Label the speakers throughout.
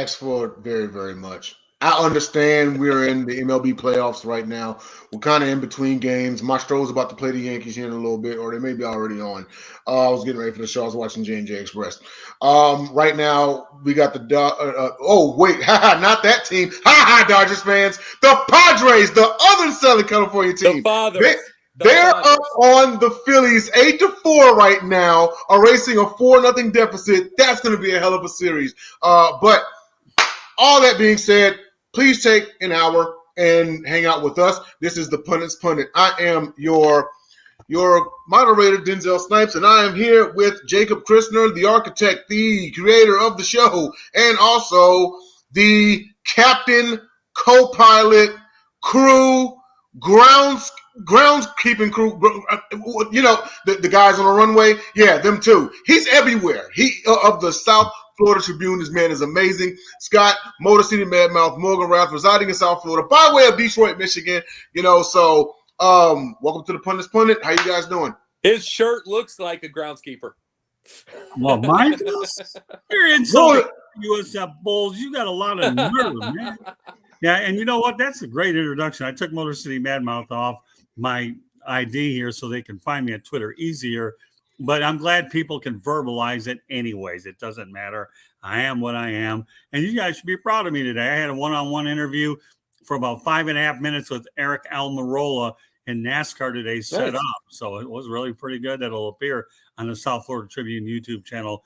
Speaker 1: ask for it very, very much. I understand we're in the MLB playoffs right now. We're kind of in between games. Mastro's about to play the Yankees here in a little bit, or they may be already on. I was getting ready for the show. I was watching J&J Express. Right now, we got the not that team. Dodgers fans. The Padres, the other Southern California team.
Speaker 2: The Fathers.
Speaker 1: They're up on the Phillies 8-4 right now, erasing a 4-0 deficit. That's going to be a hell of a series. But all that being said, please take an hour and hang out with us. This is the Pundit's Pundit. I am your moderator, Denzel Snipes, and I am here with Jacob Christner, the architect, the creator of the show, and also the captain, co-pilot, crew, groundskeeping crew, the guys on the runway. Yeah, them too. He's everywhere. He of the South Florida Tribune. This man is amazing. Scott, Motor City Madmouth, Morganroth, residing in South Florida by way of Detroit, Michigan. So welcome to the Pundit's Pundit. How you guys doing?
Speaker 2: His shirt looks like a groundskeeper.
Speaker 3: Well, mine does. You're insulting USF Bulls. You got a lot of nerve, man. Yeah, and you know what? That's a great introduction. I took Motor City Madmouth off my ID here so they can find me on Twitter easier. But I'm glad people can verbalize it anyways. It doesn't matter. I am what I am. And you guys should be proud of me today. I had a one-on-one interview for about 5.5 minutes with Eric Almirola in NASCAR today set up. So it was really pretty good. That'll appear on the South Florida Tribune YouTube channel.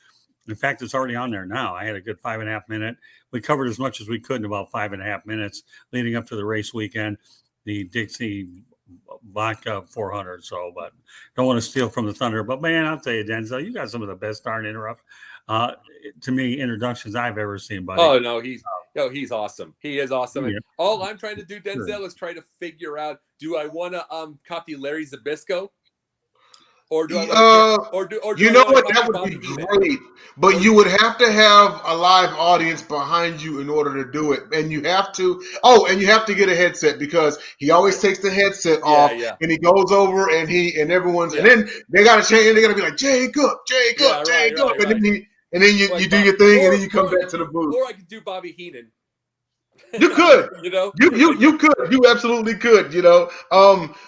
Speaker 3: In fact, it's already on there now. I had a good 5.5 minute. We covered as much as we could in about 5.5 minutes leading up to the race weekend, the Dixie Vodka 400. So, but don't want to steal from the thunder. But man, I'll tell you, Denzel, you got some of the best darn to me introductions I've ever seen, buddy.
Speaker 2: Oh no, he's awesome. He is awesome. Yeah. All I'm trying to do, Denzel, is try to figure out: do I want to copy Larry Zabisco? Or do I
Speaker 1: that would be great, but you would have to have a live audience behind you in order to do it, and you have to get a headset because he always takes the headset off and he goes over and everyone's and then they gotta change and they gotta be like Jacob, and then you do your thing and then you come back to the booth.
Speaker 2: Or I could do Bobby Heenan.
Speaker 1: You could, you could, you absolutely could,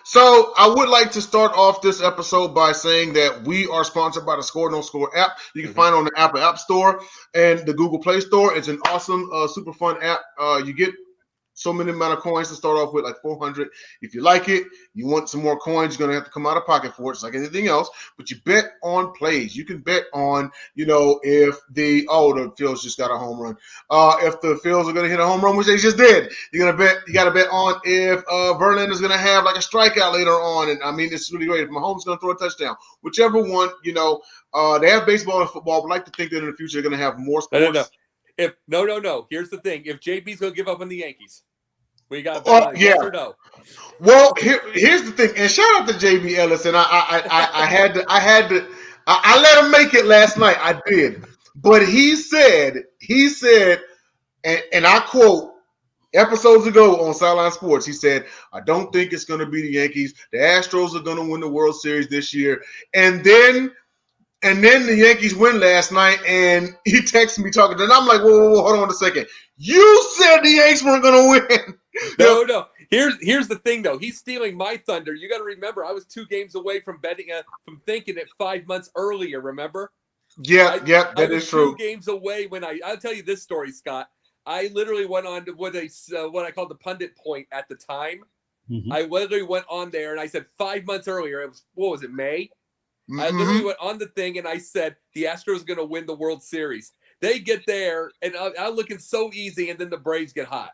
Speaker 1: So I would like to start off this episode by saying that we are sponsored by the Score No Score app. You can find it on the Apple App Store and the Google Play Store. It's an awesome, super fun app. You get so many amount of coins to start off with, like 400. If you like it, you want some more coins, you're going to have to come out of pocket for it. It's like anything else, but you bet on plays. You can bet on, if the Phils just got a home run. If the Phils are going to hit a home run, which they just did, you got to bet on if Verlander's going to have like a strikeout later on. And I mean, it's really great. If Mahomes is going to throw a touchdown, whichever one, they have baseball and football, but I like to think that in the future they're going to have more sports.
Speaker 2: No. Here's the thing. If JB's going to give up on the Yankees, we got yes or no?
Speaker 1: Well, here's the thing. And shout out to JB Ellis. And I had to let him make it last night. I did. But he said, and I quote, episodes ago on Sideline Sports, he said, I don't think it's going to be the Yankees. The Astros are going to win the World Series this year. And then the Yankees win last night, and he texted me talking to him. And I'm like, whoa, hold on a second. You said the Yankees weren't going to win.
Speaker 2: No. Here's the thing, though. He's stealing my thunder. You got to remember, I was 2 games away from betting, from thinking it 5 months earlier, remember?
Speaker 1: Yeah, that is true.
Speaker 2: 2 games away when I'll tell you this story, Scott. I literally went on to what I called the pundit point at the time. Mm-hmm. I literally went on there, and I said 5 months earlier, it was, May? Mm-hmm. I literally went on the thing and I said the Astros are going to win the World Series. They get there and I'm looking so easy, and then the Braves get hot.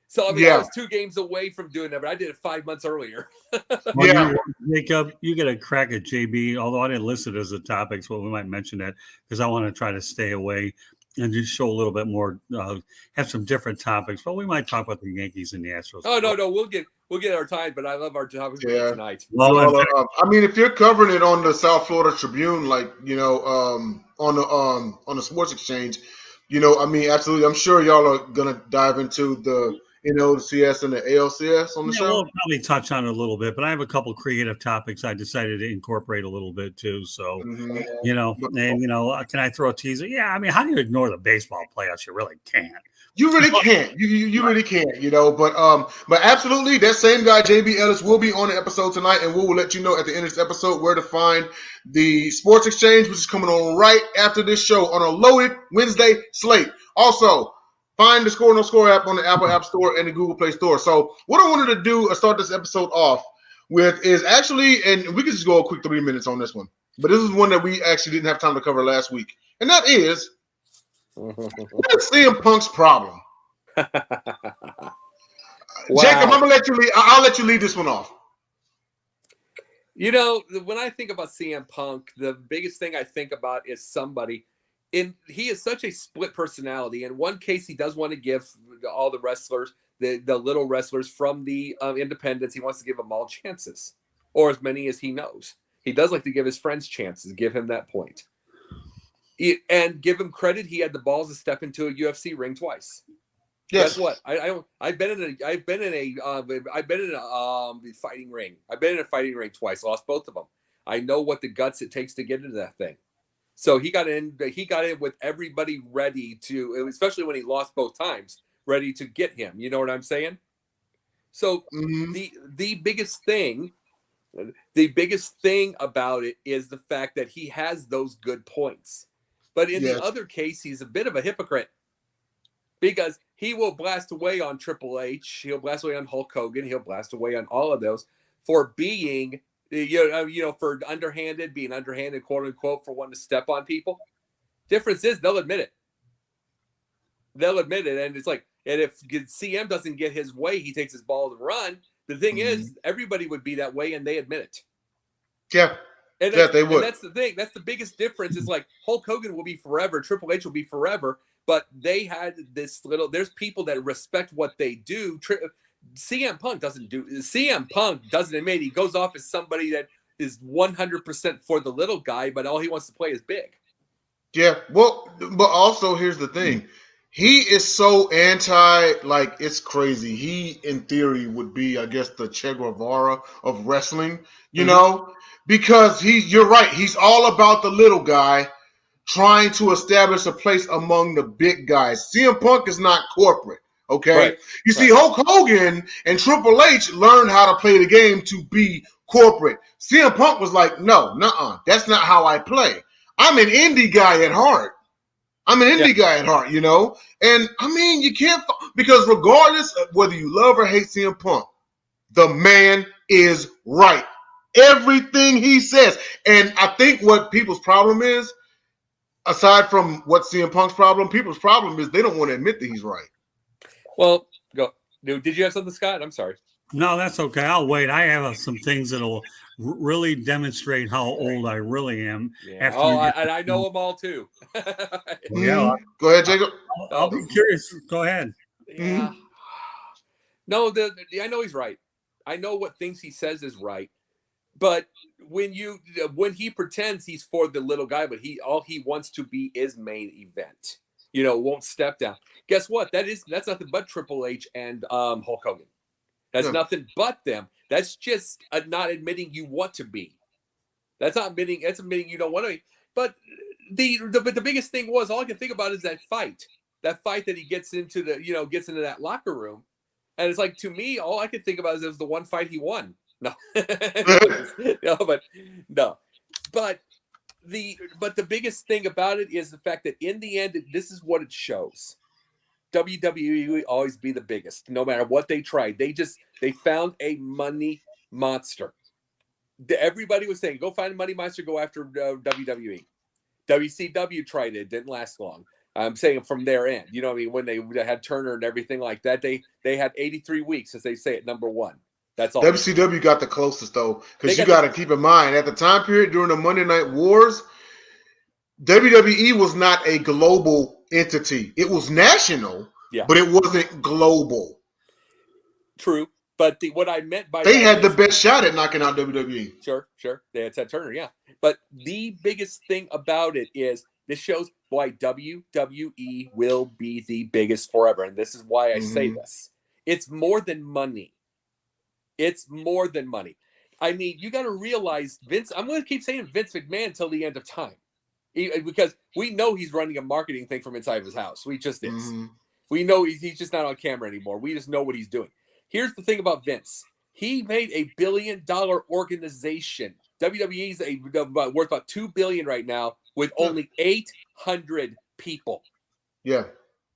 Speaker 2: So I was 2 games away from doing that, but I did it 5 months earlier.
Speaker 3: Jacob, you get a crack at JB. Although I didn't list it as a topic, so we might mention that because I want to try to stay away and just show a little bit more, have some different topics. But we might talk about the Yankees and the Astros.
Speaker 2: Oh no, we'll get our time. But I love our topics tonight.
Speaker 1: Well, I mean, if you're covering it on the South Florida Tribune, like on the Sports Exchange, absolutely. I'm sure y'all are gonna dive into the the CS and the ALCS on the show?
Speaker 3: We'll probably touch on it a little bit, but I have a couple creative topics I decided to incorporate a little bit too. So, can I throw a teaser? Yeah, I mean, how do you ignore the baseball playoffs? You really can't.
Speaker 1: You really can't. You really can't, but absolutely, that same guy, JB Ellis, will be on the episode tonight, and we will let you know at the end of this episode where to find the Sports Exchange, which is coming on right after this show on a loaded Wednesday slate. Also, find the Score No Score app on the Apple App Store and the Google Play Store. So what I wanted to do start this episode off with is actually, and we can just go a quick 3 minutes on this one, but this is one that we actually didn't have time to cover last week, and that is, what's CM Punk's problem? Wow. Jacob, I'm gonna let you lead. I'll let you lead this one off.
Speaker 2: When I think about CM Punk, the biggest thing I think about is somebody. He is such a split personality. In one case, he does want to give all the wrestlers, the little wrestlers from the independents, he wants to give them all chances, or as many as he knows. He does like to give his friends chances, give him that point. And give him credit, he had the balls to step into a UFC ring twice. Yes. Guess what? I've been in a fighting ring. I've been in a fighting ring twice, lost both of them. I know what the guts it takes to get into that thing. So he got in with everybody ready to, especially when he lost both times, ready to get him. You know what I'm saying? So the biggest thing about it is the fact that he has those good points. But in the other case, he's a bit of a hypocrite because he will blast away on Triple H. He'll blast away on Hulk Hogan. He'll blast away on all of those for being, for being underhanded, quote unquote, for wanting to step on people. Difference is they'll admit it. And it's like, and if CM doesn't get his way, he takes his ball and run. The thing is, everybody would be that way, and they admit it.
Speaker 1: Yeah.
Speaker 2: And
Speaker 1: they would.
Speaker 2: And that's the thing. That's the biggest difference. Is like Hulk Hogan will be forever. Triple H will be forever. But they had this there's people that respect what they do. CM Punk doesn't admit he goes off as somebody that is 100% for the little guy, but all he wants to play is big.
Speaker 1: Yeah. Well, but also here's the thing. He is so it's crazy. He, in theory, would be, I guess, the Che Guevara of wrestling, because you're right. He's all about the little guy trying to establish a place among the big guys. CM Punk is not corporate, okay? Right. You see, Hulk Hogan and Triple H learned how to play the game to be corporate. CM Punk was like, no, that's not how I play. I'm an indie guy at heart. And I mean, you can't, because regardless of whether you love or hate CM Punk, the man is right. Everything he says. And I think what people's problem is, aside from what CM Punk's problem, people's problem is they don't want to admit that he's right.
Speaker 2: Well, go. Did you have something, Scott? I'm sorry.
Speaker 3: No, that's okay. I'll wait. I have some things that'll really demonstrate how old I really am.
Speaker 2: Yeah. I know them all too.
Speaker 1: Yeah. Go ahead, Jacob.
Speaker 3: I'll be curious. Go ahead.
Speaker 2: Yeah. No, I know he's right. I know what things he says is right. But when he pretends he's for the little guy, but all he wants to be is main event. Won't step down. Guess what? That's nothing but Triple H and Hulk Hogan. That's nothing but them. That's just not admitting you want to be. That's not admitting. That's admitting you don't want to be. But the biggest thing was, all I can think about is that fight. That fight that he gets into that locker room, and it's like, to me, all I could think about is it was the one fight he won. No, no. But the biggest thing about it is the fact that in the end, this is what it shows. WWE will always be the biggest, no matter what they tried. They found a money monster. Everybody was saying, go find a money monster, go after WWE. WCW tried it, didn't last long. I'm saying from their end, when they had Turner and everything like that, they had 83 weeks, as they say, at number one. That's all.
Speaker 1: WCW got the closest, though, because you got to keep in mind, at the time period during the Monday Night Wars, WWE was not a global entity. It was national, but it wasn't global.
Speaker 2: True. But what I meant by
Speaker 1: they had the best shot at knocking out WWE.
Speaker 2: Sure. They had Ted Turner, yeah. But the biggest thing about it is this shows why WWE will be the biggest forever. And this is why I say this. It's more than money. It's more than money. I mean, you got to realize Vince, I'm going to keep saying Vince McMahon until the end of time. Because we know he's running a marketing thing from inside of his house. We just is. Mm-hmm. We know he's just not on camera anymore. We just know what he's doing. Here's the thing about Vince. He made $1 billion organization. WWE is worth about $2 billion right now with only 800 people.
Speaker 1: Yeah.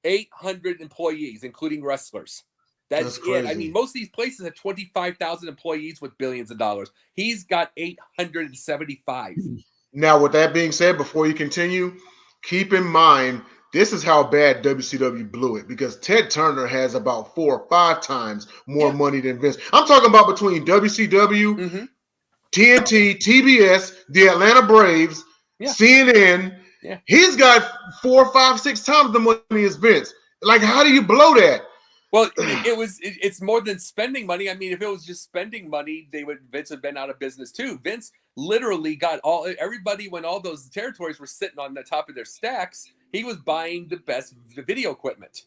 Speaker 2: 800 employees, including wrestlers. That's it. I mean, most of these places have 25,000 employees with billions of dollars. He's got 875.
Speaker 1: Now, with that being said, before you continue, keep in mind, this is how bad WCW blew it, because Ted Turner has about 4 or 5 times more money than Vince. I'm talking about between WCW, TNT, TBS, the Atlanta Braves, CNN. Yeah. He's got 4, 5, 6 times the money as Vince. Like, how do you blow that?
Speaker 2: Well, it's more than spending money. I mean, if it was just spending money, Vince would have been out of business too. Vince literally got everybody, when all those territories were sitting on the top of their stacks, he was buying the best video equipment.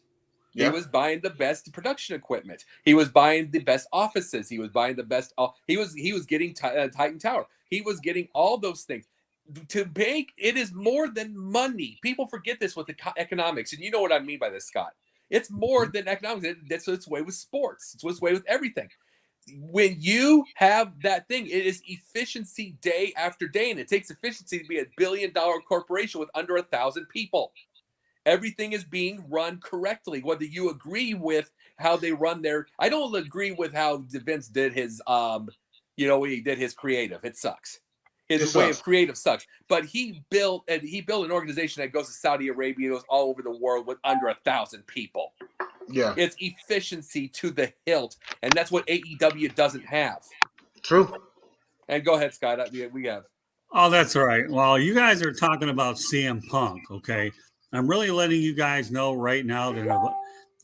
Speaker 2: He was buying the best production equipment. He was buying the best offices. He was buying the best. He was getting Titan Tower. He was getting all those things. To make it is more than money. People forget this with the economics, and you know what I mean by this, Scott. It's more than economics. That's its way with sports. It's its way with everything. When you have that thing, it is efficiency day after day, and it takes efficiency to be $1 billion corporation with under 1,000 people. Everything is being run correctly. Whether you agree with how they run I don't agree with how Vince did his, he did his creative. It sucks. His way of creative sucks. But he built an organization that goes to Saudi Arabia, goes all over the world with under 1,000 people. Yeah. It's efficiency to the hilt. And that's what AEW doesn't have.
Speaker 1: True.
Speaker 2: And go ahead, Scott. We have.
Speaker 3: Oh, that's all right. Well, you guys are talking about CM Punk, okay? I'm really letting you guys know right now that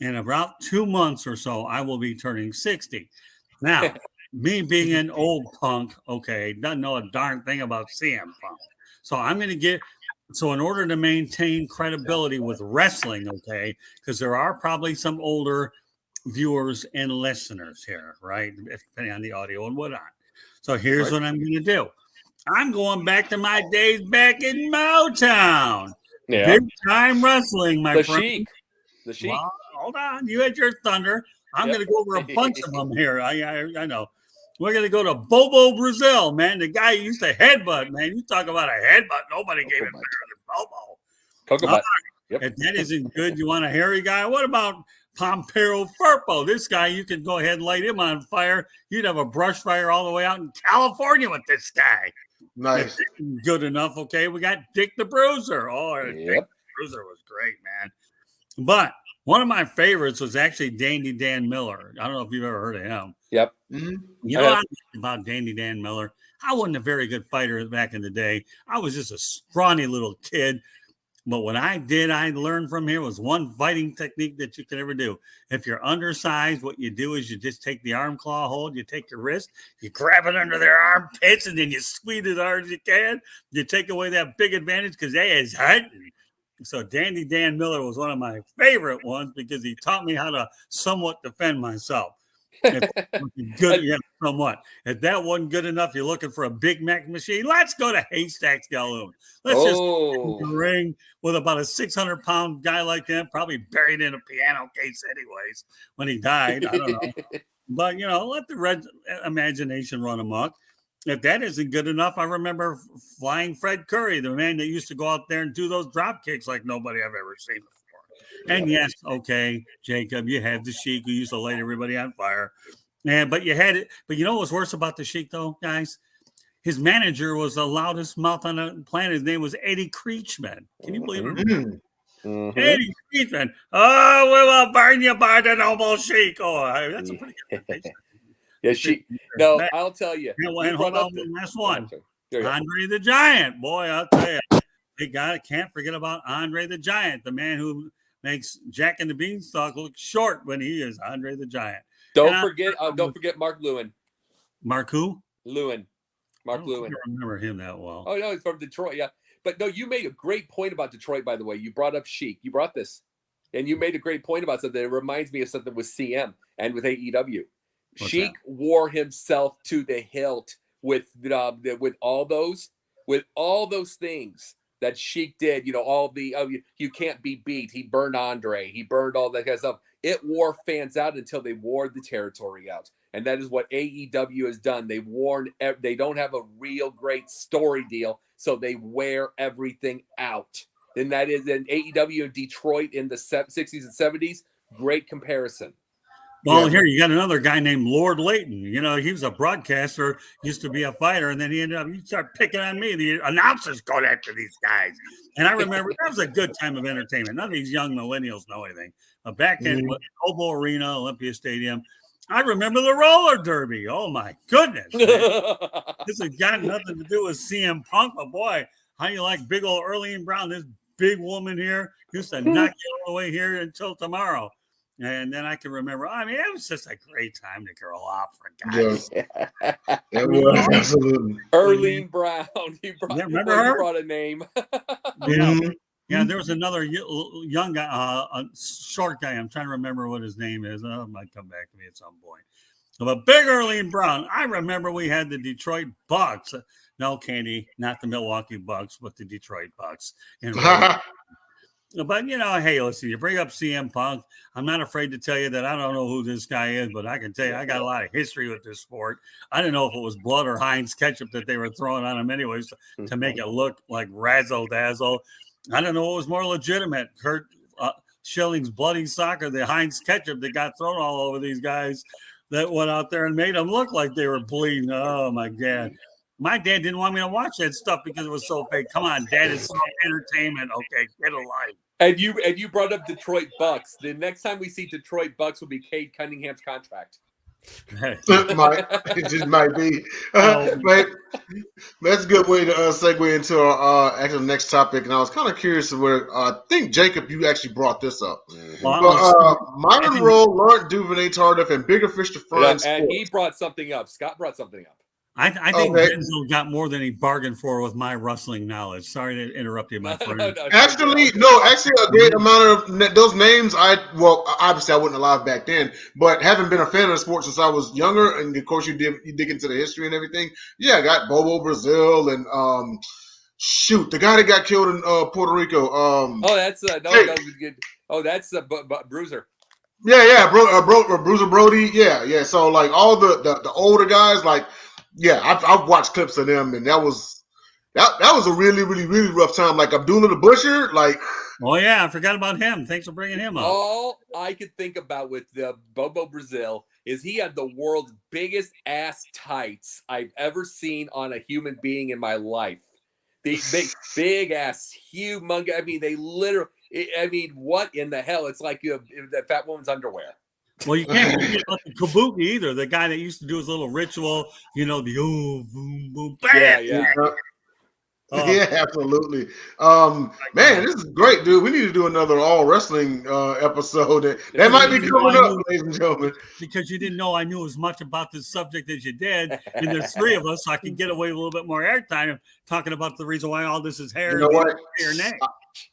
Speaker 3: in about 2 months or so, I will be turning 60. Now, me being an old punk, okay, doesn't know a darn thing about CM Punk. So I'm going to in order to maintain credibility with wrestling, okay, because there are probably some older viewers and listeners here, right, depending on the audio and whatnot. So here's what I'm going to do. I'm going back to my days back in Motown. Yeah. Big time wrestling, my friend.
Speaker 2: The Sheik.
Speaker 3: Well, hold on. You had your thunder. I'm going to go over a bunch of them here. I know. We're going to go to Bobo Brazil, man. The guy who used to headbutt, man. You talk about a headbutt. Nobody gave it better than Bobo. Yep. If that isn't good, you want a hairy guy? What about Pompero Firpo? This guy, you can go ahead and light him on fire. You'd have a brush fire all the way out in California with this guy.
Speaker 1: Nice.
Speaker 3: Good enough, okay? We got Dick the Bruiser. Oh, Dick the Bruiser was great, man. But one of my favorites was actually Dandy Dan Miller. I don't know if you've ever heard of him.
Speaker 2: Yep.
Speaker 3: Mm-hmm. You know about Dandy Dan Miller? I wasn't a very good fighter back in the day. I was just a scrawny little kid. But what I learned from here was one fighting technique that you can ever do. If you're undersized, what you do is you just take the arm claw hold, you take your wrist, you grab it under their armpits, and then you squeeze it as hard as you can. You take away that big advantage because they is hunting. So Dandy Dan Miller was one of my favorite ones because he taught me how to somewhat defend myself. Somewhat. If that wasn't good enough, you're looking for a Big Mac machine. Let's go to Haystack Saloon. Let's just ring with about a 600-pound guy like him, probably buried in a piano case, anyways, when he died. I don't know, but let the red imagination run amok. If that isn't good enough, I remember Flying Fred Curry, the man that used to go out there and do those drop kicks like nobody I've ever seen before. And yes, okay, Jacob, you had the Sheik who used to light everybody on fire. But you had it. But you know what's worse about the Sheik, though, guys? His manager was the loudest mouth on the planet. His name was Eddie Creechman. Can you believe it? Mm-hmm. Eddie Creechman. Oh, we will burn you by the noble Sheik. Oh, that's a pretty good reputation.
Speaker 2: No, I'll tell you.
Speaker 3: And hold on, last one. Andre the Giant. Boy, I'll tell you. They can't forget about Andre the Giant, the man who makes Jack and the Beanstalk look short when he is Andre the Giant.
Speaker 2: Don't forget Mark Lewin.
Speaker 3: Mark who?
Speaker 2: Lewin. Mark Lewin.
Speaker 3: I don't remember him that well.
Speaker 2: Oh, no, he's from Detroit, yeah. But no, you made a great point about Detroit, by the way. You brought up Sheik. You brought this. and you made a great point about something. It reminds me of something with CM and with AEW. Sheik wore himself to the hilt with all those things that Sheik did. All the you can't be beat. He burned Andre. He burned all that kind of stuff. It wore fans out until they wore the territory out, and that is what AEW has done. They don't have a real great story deal, so they wear everything out. And that is in AEW in Detroit in the 60s and 70s. Great comparison.
Speaker 3: Well, here you got another guy named Lord Layton. He was a broadcaster, used to be a fighter, and then he started picking on me. The announcers go after these guys. And I remember that was a good time of entertanment. None of these young millennials know anything. But back in Hobo Arena, Olympia Stadium, I remember the roller derby. Oh, my goodness. This has got nothing to do with CM Punk. But, boy, how you like big old Earlene Brown, this big woman here, used to knock you all the way here until tomorrow. And then I can remember, it was just a great time to grow up for guys.
Speaker 1: Yeah. It was, absolutely.
Speaker 2: Earlene Brown.
Speaker 3: Remember her?
Speaker 2: Brought a name.
Speaker 3: Yeah, there was another young guy, a short guy. I'm trying to remember what his name is. It might come back to me at some point. But big Earlene Brown. I remember we had the Detroit Bucks. No, Candy, not the Milwaukee Bucks, but the Detroit Bucks. But, hey, listen, you bring up CM Punk. I'm not afraid to tell you that I don't know who this guy is, but I can tell you I got a lot of history with this sport. I didn't know if it was blood or Heinz ketchup that they were throwing on him anyways to make it look like razzle-dazzle. I don't know what was more legitimate, Kurt Schilling's bloody soccer, the Heinz ketchup that got thrown all over these guys that went out there and made them look like they were bleeding. Oh, my God. My dad didn't want me to watch that stuff because it was so fake. Come on, Dad, it's entertainment. Okay, get a life.
Speaker 2: And you brought up Detroit Bucks. The next time we see Detroit Bucks will be Cade Cunningham's contract.
Speaker 1: It just might be. But that's a good way to segue into our actual next topic. And I was kind of curious where I think, Jacob, you actually brought this up. But Myron Rolle, Laurent Duvernay Tardif, and Bigger Fish to Fry.
Speaker 2: And he brought something up. Scott brought something up.
Speaker 3: I think Denzel got more than he bargained for with my wrestling knowledge. Sorry to interrupt you, my friend.
Speaker 1: Actually, a great amount of those names. Obviously I wasn't alive back then, but having been a fan of the sport since I was younger, and of course you dig into the history and everything. Yeah, I got Bobo Brazil and the guy that got killed in Puerto Rico.
Speaker 2: That's Bruiser.
Speaker 1: Bruiser Brody. Yeah. So like all the older guys, like. Yeah, I've watched clips of them, and that was a really, really, really rough time. Like Abdullah the Butcher, like.
Speaker 3: Oh yeah, I forgot about him. Thanks for bringing him up.
Speaker 2: All I could think about with the Bobo Brazil is he had the world's biggest ass tights I've ever seen on a human being in my life. The big ass, humongous. I mean, they literally. I mean, what in the hell? It's like that fat woman's underwear.
Speaker 3: Well, you can't forget about the Kabuki either. The guy that used to do his little ritual, the boom, boom, bam.
Speaker 1: Yeah, absolutely. Man, this is great, dude. We need to do another all wrestling episode. That might be coming up, ladies and gentlemen.
Speaker 3: Because you didn't know I knew as much about this subject as you did, and there's three of us, so I can get away with a little bit more airtime talking about the reason why all this is hair.
Speaker 1: You know what?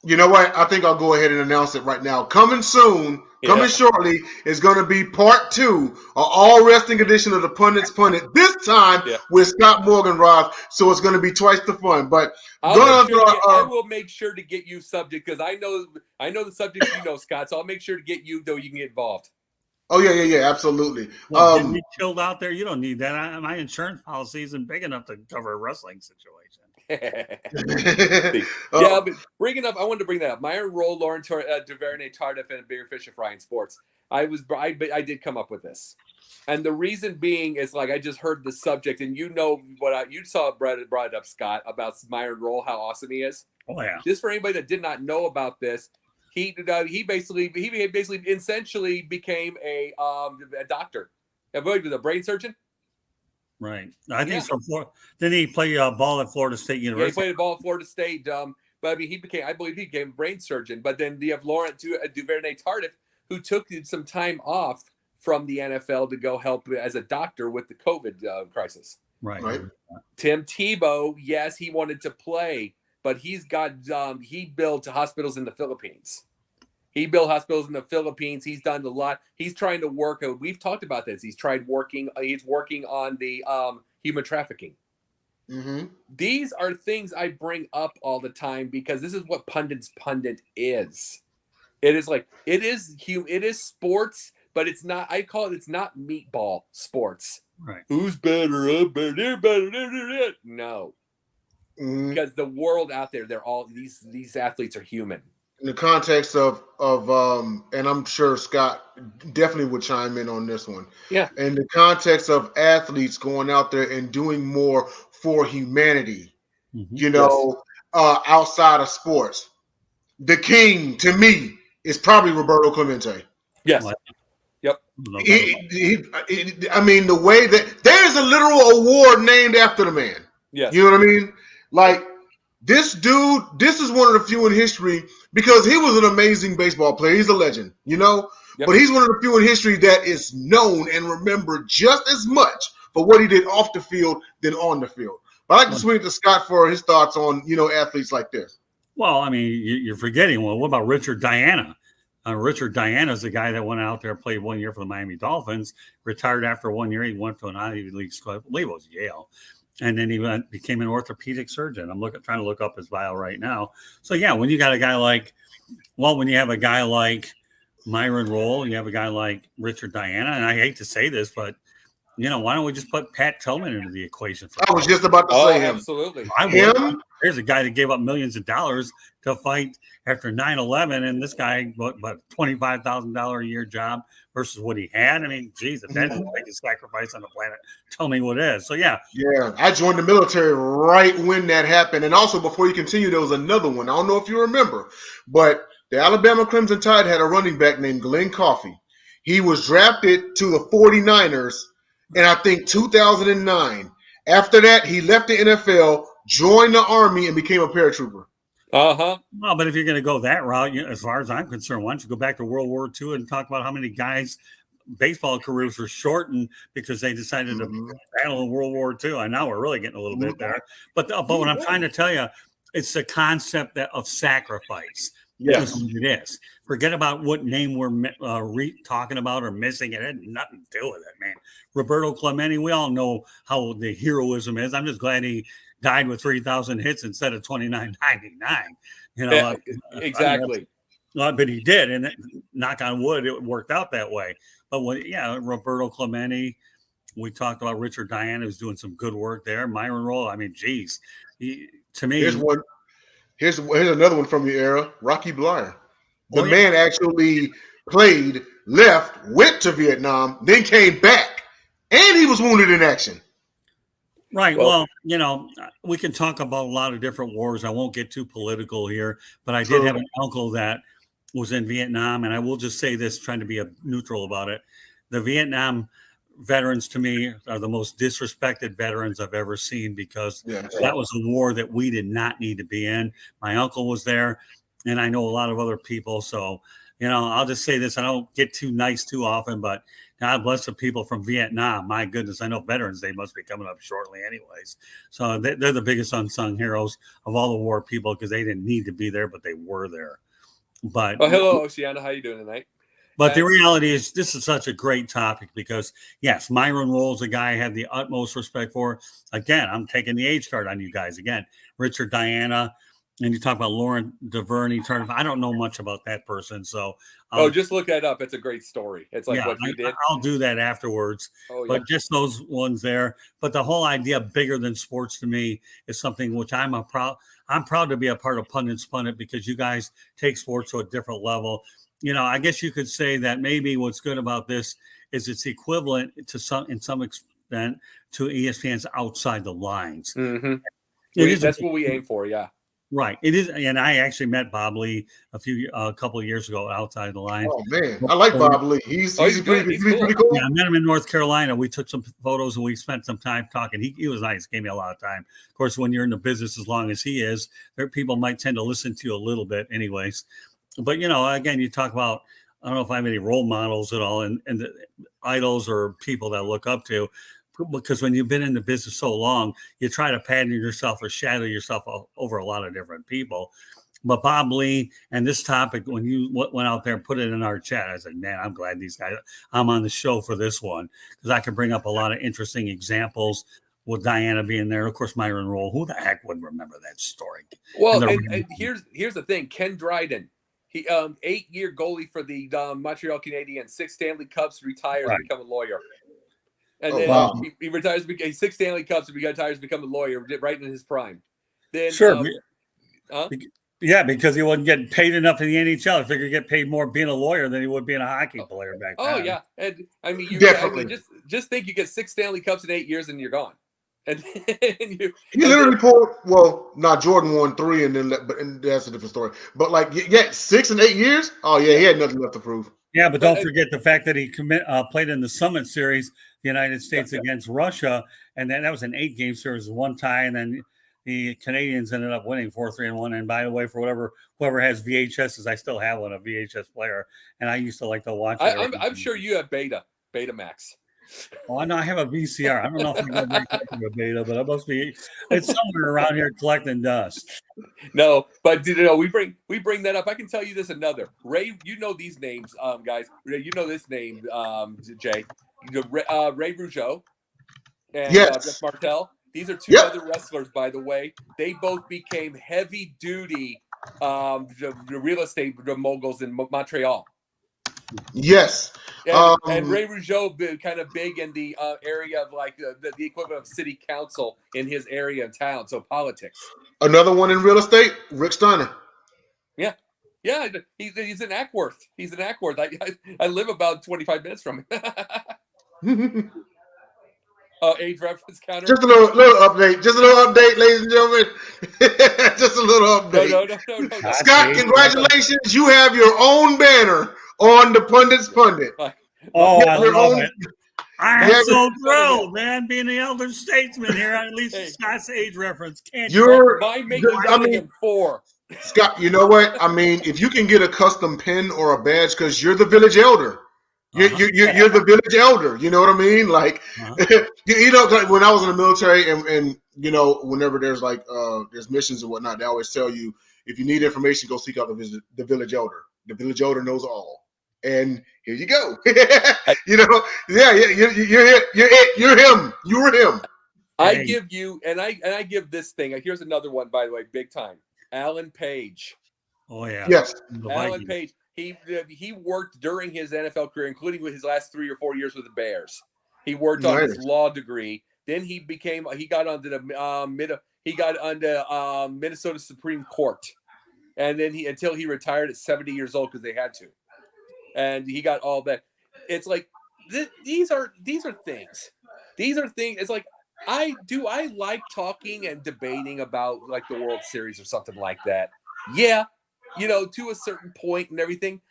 Speaker 1: You know what? I think I'll go ahead and announce it right now. Coming soon. Coming shortly is going to be part 2 of all wrestling edition of the Pundit. This time with Scott Morganroth, so it's going to be twice the fun. But
Speaker 2: I will make sure to get you subject because I know the subject Scott. So I'll make sure to get you though you can get involved.
Speaker 1: Oh yeah, absolutely.
Speaker 3: Well, get me chilled out there. You don't need that. My insurance policy isn't big enough to cover a wrestling situation.
Speaker 2: But bringing up, I wanted to bring that up. Myron Rolle, Laurent Duvernay Tardif, and Bigger Fish of Frying Sports. I did come up with this, and the reason being is like I just heard the subject, and you saw Brett brought it up, Scott, about Myron Rolle, how awesome he is.
Speaker 3: Oh yeah.
Speaker 2: Just for anybody that did not know about this, he basically essentially became a doctor. He was a brain surgeon.
Speaker 3: Right. I think so. Didn't he play ball at Florida State University?
Speaker 2: Yeah, he played ball at Florida State. But I mean, I believe he became a brain surgeon. But then you have Laurent Duvernay Tardif, who took some time off from the NFL to go help as a doctor with the COVID crisis.
Speaker 3: Right.
Speaker 2: Tim Tebow, yes, he wanted to play, but he built hospitals in the Philippines. He built hospitals in the Philippines. He's done a lot. He's trying to work. We've talked about this. He's working on the human trafficking.
Speaker 1: Mm-hmm.
Speaker 2: These are things I bring up all the time because this is what Pundit's Pundit is. It is it is sports, but it's not. I call it. It's not meatball sports.
Speaker 3: Right.
Speaker 2: Who's better? I'm better. They're better. No, because the world out there, they're all these athletes are human.
Speaker 1: In the context of and I'm sure Scott definitely would chime in on this one.
Speaker 2: Yeah.
Speaker 1: In the context of athletes going out there and doing more for humanity, outside of sports, the king to me is probably Roberto Clemente.
Speaker 2: Yes. Yep.
Speaker 1: I mean, the way that there's a literal award named after the man.
Speaker 2: Yes.
Speaker 1: You know what I mean? Like, this dude, this is one of the few in history because he was an amazing baseball player. He's a legend, but he's one of the few in history that is known and remembered just as much for what he did off the field than on the field. But I'd like to swing it to Scott for his thoughts on, athletes like this.
Speaker 3: Well, I mean, you're forgetting. Well, what about Richard Diana? Richard Diana is the guy that went out there, played 1 year for the Miami Dolphins, retired after 1 year. He went to an Ivy League school, I believe it was Yale. And then he became an orthopedic surgeon. I'm trying to look up his bio right now. So, yeah, when you got a guy like, when you have a guy like Myron Rolle, you have a guy like Richard Diana, and I hate to say this, but, why don't we just put Pat Tillman into the equation?
Speaker 1: I was just about to say him.
Speaker 2: Absolutely.
Speaker 3: There's a guy that gave up millions of dollars to fight after 9/11, and this guy, what $25,000 a year job versus what he had. I mean, geez, if that's the biggest sacrifice on the planet, tell me what is. So, yeah.
Speaker 1: Yeah, I joined the military right when that happened. And also, before you continue, there was another one. I don't know if you remember, but the Alabama Crimson Tide had a running back named Glenn Coffey. He was drafted to the 49ers in, I think, 2009. After that, he left the NFL, joined the Army, and became a paratrooper.
Speaker 2: Uh-huh.
Speaker 3: Well, but if you're going to go that route, as far as I'm concerned, why don't you go back to World War II and talk about how many guys' baseball careers were shortened because they decided to battle in World War II? I know we're really getting a little bit there. But what I'm trying to tell you, it's the concept of sacrifice.
Speaker 1: Yes.
Speaker 3: That's what it is. Forget about what name we're talking about or missing. It had nothing to do with it, man. Roberto Clemente, we all know how the heroism is. I'm just glad he died with 3,000 hits instead of 29.99.
Speaker 2: Exactly.
Speaker 3: But he did, and knock on wood, it worked out that way. But Roberto Clemente, we talked about Richard Diana, who's doing some good work there. Myron Rolle, I mean, geez, to me,
Speaker 1: here's another one from your era, Rocky Blyer. The man actually left, went to Vietnam, then came back, and he was wounded in action.
Speaker 3: Right. Well, we can talk about a lot of different wars. I won't get too political here, but I did have an uncle that was in Vietnam, and I will just say this, trying to be neutral about it. The Vietnam veterans, to me, are the most disrespected veterans I've ever seen because that was a war that we did not need to be in. My uncle was there, and I know a lot of other people. So, I'll just say this. I don't get too nice too often, but God bless the people from Vietnam. My goodness, I know Veterans Day must be coming up shortly anyways. So they're the biggest unsung heroes of all the war people because they didn't need to be there, but they were there. But
Speaker 2: hello, Oceana. How you doing tonight?
Speaker 3: But the reality is this is such a great topic because, yes, Myron Rolle's a guy I have the utmost respect for. Again, I'm taking the age card on you guys. Again, Richard Diana. And you talk about Lauren DuVernay. I don't know much about that person. So
Speaker 2: just look that up. It's a great story. It's like what he did.
Speaker 3: I'll do that afterwards. But just those ones there. But the whole idea bigger than sports to me is something which I'm proud to be a part of Pundit's Pundit because you guys take sports to a different level. I guess you could say that maybe what's good about this is it's equivalent to in some extent to ESPN's Outside the Lines.
Speaker 2: Mm-hmm. That's what we aim for. Yeah.
Speaker 3: Right. It is. And I actually met Bob Lee a couple of years ago Outside the Line.
Speaker 1: Oh, man. I like Bob Lee. He's pretty cool.
Speaker 3: Yeah, I met him in North Carolina. We took some photos and we spent some time talking. He was nice. Gave me a lot of time. Of course, when you're in the business as long as he is, people might tend to listen to you a little bit anyways. But, again, you talk about, I don't know if I have any role models at all and the idols or people that I look up to. Because when you've been in the business so long, you try to pattern yourself or shadow yourself over a lot of different people. But Bob Lee and this topic, when you went out there and put it in our chat, I said, man, I'm glad these guys, I'm on the show for this one because I can bring up a lot of interesting examples with Diana being there. Of course, Myron Roll. Who the heck would remember that story?
Speaker 2: Well, and here's the thing. Ken Dryden, he 8-year goalie for the Montreal Canadiens, 6 Stanley Cups, retires to become a lawyer. And then he retires, 6 Stanley Cups, and retires to become a lawyer right in his prime. Then
Speaker 3: sure. Yeah, because he wasn't getting paid enough in the NHL. I figured he'd get paid more being a lawyer than he would being a hockey player back then.
Speaker 2: Oh, yeah. And I mean, just think you get 6 Stanley Cups in 8 years and you're gone. And
Speaker 1: you literally pulled, not Jordan won 3 and that's a different story. But 6 and 8 years? Oh, yeah, he had nothing left to prove.
Speaker 3: Yeah, but don't forget the fact that he played in the Summit Series, the United States against Russia, and then that was an 8-game series, 1 tie, and then the Canadians ended up winning 4-3-1. And by the way, for whoever has VHSs, I still have one, a VHS player, and I used to like to watch it.
Speaker 2: I'm sure you have Betamax.
Speaker 3: Oh, I know I have a VCR. I don't know if I'm going to make a beta, but it's somewhere around here collecting dust.
Speaker 2: No, but we bring that up. I can tell you this another. Ray, you know these names, guys. You know this name, Jay. Ray Rougeau and Jeff Martel. These are 2 other wrestlers, by the way. They both became heavy-duty real estate moguls in Montreal.
Speaker 1: Yes.
Speaker 2: And Ray Rougeau kind of big in the area of the equivalent of city council in his area of town, so politics.
Speaker 1: Another one in real estate, Rick Steiner.
Speaker 2: Yeah. Yeah, he's in Ackworth. He's in Ackworth. I live about 25 minutes from him. Age reference counter.
Speaker 1: Just a little update. Just a little update, ladies and gentlemen. Just a little update. No. Scott, congratulations. You have your own banner on the Pundit's Pundit.
Speaker 3: Oh, I love it. I'm so thrilled, man, being the elder statesman here. At least Scott's age reference.
Speaker 2: Him 4.
Speaker 1: Scott, you know what? I mean, if you can get a custom pin or a badge because you're the village elder. You're the village elder. You know what I mean? When I was in the military and whenever there's there's missions and whatnot, they always tell you, if you need information, go seek out the village elder. The village elder knows all. And here you go. You're him. You were him.
Speaker 2: I give you, and I give this thing. Here's another one, by the way, big time. Alan Page.
Speaker 3: Oh yeah.
Speaker 1: Yes.
Speaker 2: Alan Page. He worked during his NFL career, including with his last 3 or 4 years with the Bears. He worked on his law degree. Then he got onto the Minnesota Supreme Court, and then until he retired at 70 years old because they had to, and he got all that. It's like these are things. These are things. It's like I like talking and debating about the World Series or something like that. Yeah. To a certain point and everything.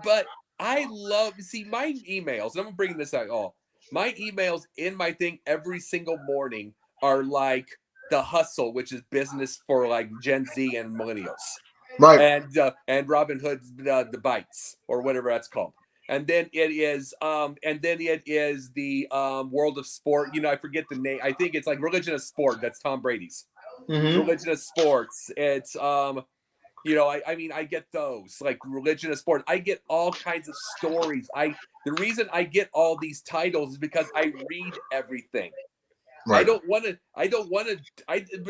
Speaker 2: But I love, my emails, and I'm bringing this out my emails in my thing every single morning are the hustle, which is business for Gen Z and millennials.
Speaker 1: Right.
Speaker 2: And Robin Hood's the Bites or whatever that's called. And then it is the World of Sport. I forget the name. I think it's Religion of Sport. That's Tom Brady's. Mm-hmm. Religion of Sports. It's I get those Religion of Sport. I get all kinds of stories. The reason I get all these titles is because I read everything. Right. The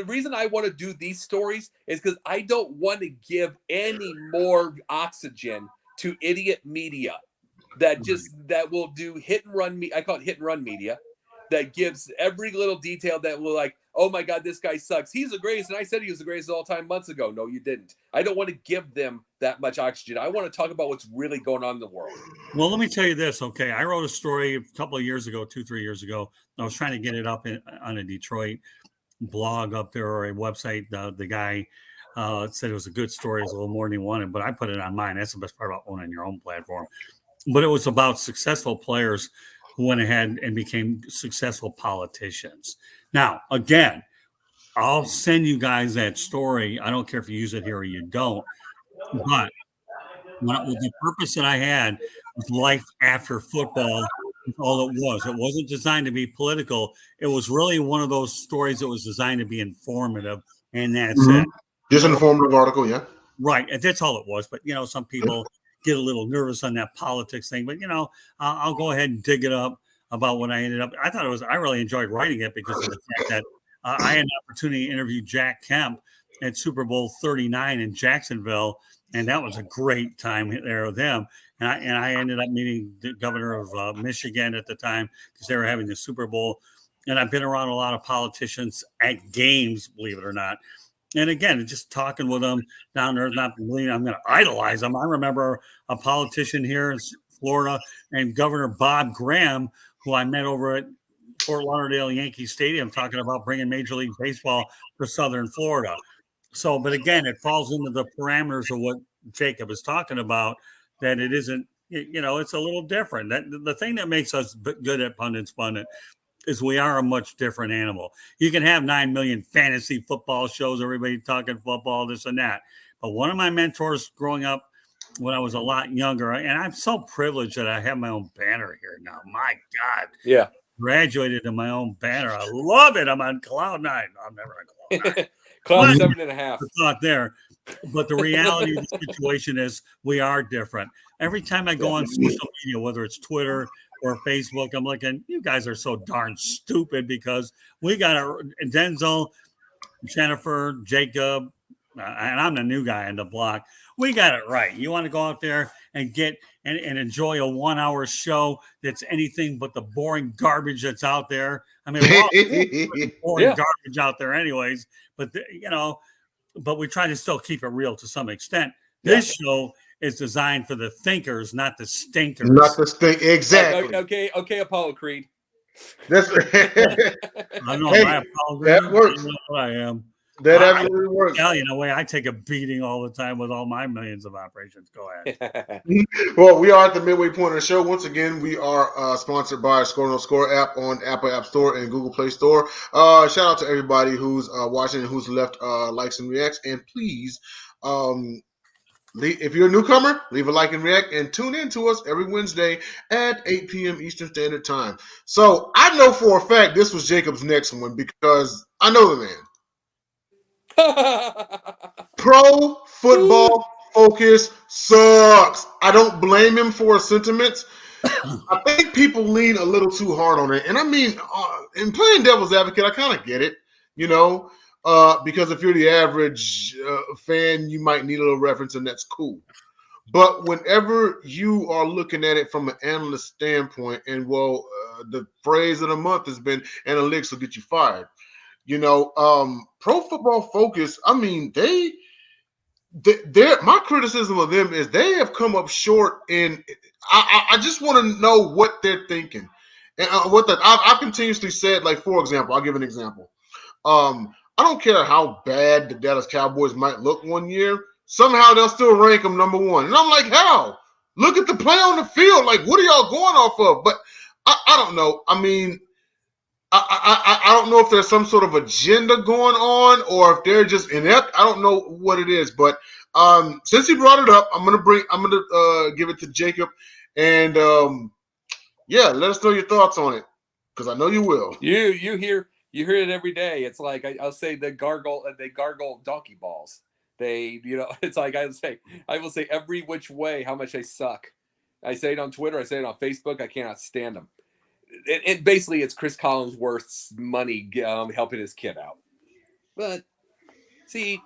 Speaker 2: reason I want to do these stories is because I don't want to give any more oxygen to idiot media that will do hit and run. I call it hit and run media that gives every little detail that will oh my God, this guy sucks. He's the greatest. And I said he was the greatest all time months ago. No, you didn't. I don't want to give them that much oxygen. I want to talk about what's really going on in the world.
Speaker 3: Well, let me tell you this. Okay. I wrote a story a couple of years ago, 2-3 years ago. I was trying to get it up on a Detroit blog up there or a website. The guy said it was a good story. It was a little more than he wanted, but I put it on mine. That's the best part about owning your own platform. But it was about successful players who went ahead and became successful politicians. Now, again, I'll send you guys that story. I don't care if you use it here or you don't. But the purpose that I had was life after football. That's all it was. It wasn't designed to be political. It was really one of those stories that was designed to be informative, and that's it.
Speaker 1: Just an informative article, yeah.
Speaker 3: Right. And that's all it was. But, some people get a little nervous on that politics thing. But, I'll go ahead and dig it up about what I ended up. I really enjoyed writing it because of the fact that I had an opportunity to interview Jack Kemp at Super Bowl 39 in Jacksonville. And that was a great time there with them. And I ended up meeting the governor of Michigan at the time because they were having the Super Bowl. And I've been around a lot of politicians at games, believe it or not. And again, just talking with them down there, not believing I'm going to idolize them. I remember a politician here in Florida and Governor Bob Graham, who I met over at Fort Lauderdale Yankee Stadium, talking about bringing Major League Baseball to Southern Florida. So, but again, it falls into the parameters of what Jacob is talking about, that it isn't, it's a little different. That the thing that makes us good at Pundit is we are a much different animal. You can have 9 million fantasy football shows, everybody talking football, this and that. But one of my mentors growing up when I was a lot younger, and I'm so privileged that I have my own banner here now. My God.
Speaker 2: Yeah.
Speaker 3: Graduated in my own banner. I love it. I'm on cloud 9. I'm never on cloud 9.
Speaker 2: Cloud 7.5.
Speaker 3: It's not there. But the reality of the situation is we are different. Every time I go on social media, whether it's Twitter or Facebook, I'm looking, you guys are so darn stupid because we got Denzel, Jennifer, Jacob, and I'm the new guy on the block. We got it right. You want to go out there and get and enjoy a 1-hour show that's anything but the boring garbage that's out there. I mean, boring garbage out there anyways, but but we try to still keep it real to some extent. This show is designed for the thinkers, not the stinkers.
Speaker 1: Not the stink. Exactly.
Speaker 2: Okay, Apollo Creed.
Speaker 1: That's
Speaker 3: I know. Hey,
Speaker 1: that works.
Speaker 3: I am.
Speaker 1: That absolutely works.
Speaker 3: In a way, I take a beating all the time with all my millions of operations. Go ahead.
Speaker 1: Well, we are at the midway point of the show. Once again, we are sponsored by Score No Score app on Apple App Store and Google Play Store. Shout out to everybody who's watching and who's left likes and reacts. And please, if you're a newcomer, leave a like and react and tune in to us every Wednesday at 8 p.m. Eastern Standard Time. So I know for a fact this was Jacob's next one because I know the man. Pro Football Focus sucks. I don't blame him for his sentiments. I think people lean a little too hard on it. And I mean, in playing devil's advocate, I kind of get it, because if you're the average fan, you might need a little reference, and that's cool. But whenever you are looking at it from an analyst standpoint, and the phrase of the month has been analytics will get you fired. Pro Football Focus, I mean, my criticism of them is they have come up short in I just want to know what they're thinking. And I've continuously said, like, for example, I'll give an example. I don't care how bad the Dallas Cowboys might look one year. Somehow they'll still rank them number one. And I'm like, how? Look at the play on the field. Like, what are y'all going off of? But I don't know. I mean, I don't know if there's some sort of agenda going on or if they're just inept. I don't know what it is, but since he brought it up, I'm gonna give it to Jacob, and let us know your thoughts on it because I know you will.
Speaker 2: You hear it every day. It's like I'll say they gargle donkey balls. It's like I will say every which way how much they suck. I say it on Twitter. I say it on Facebook. I cannot stand them. It basically it's Chris Collinsworth's money helping his kid out. But see,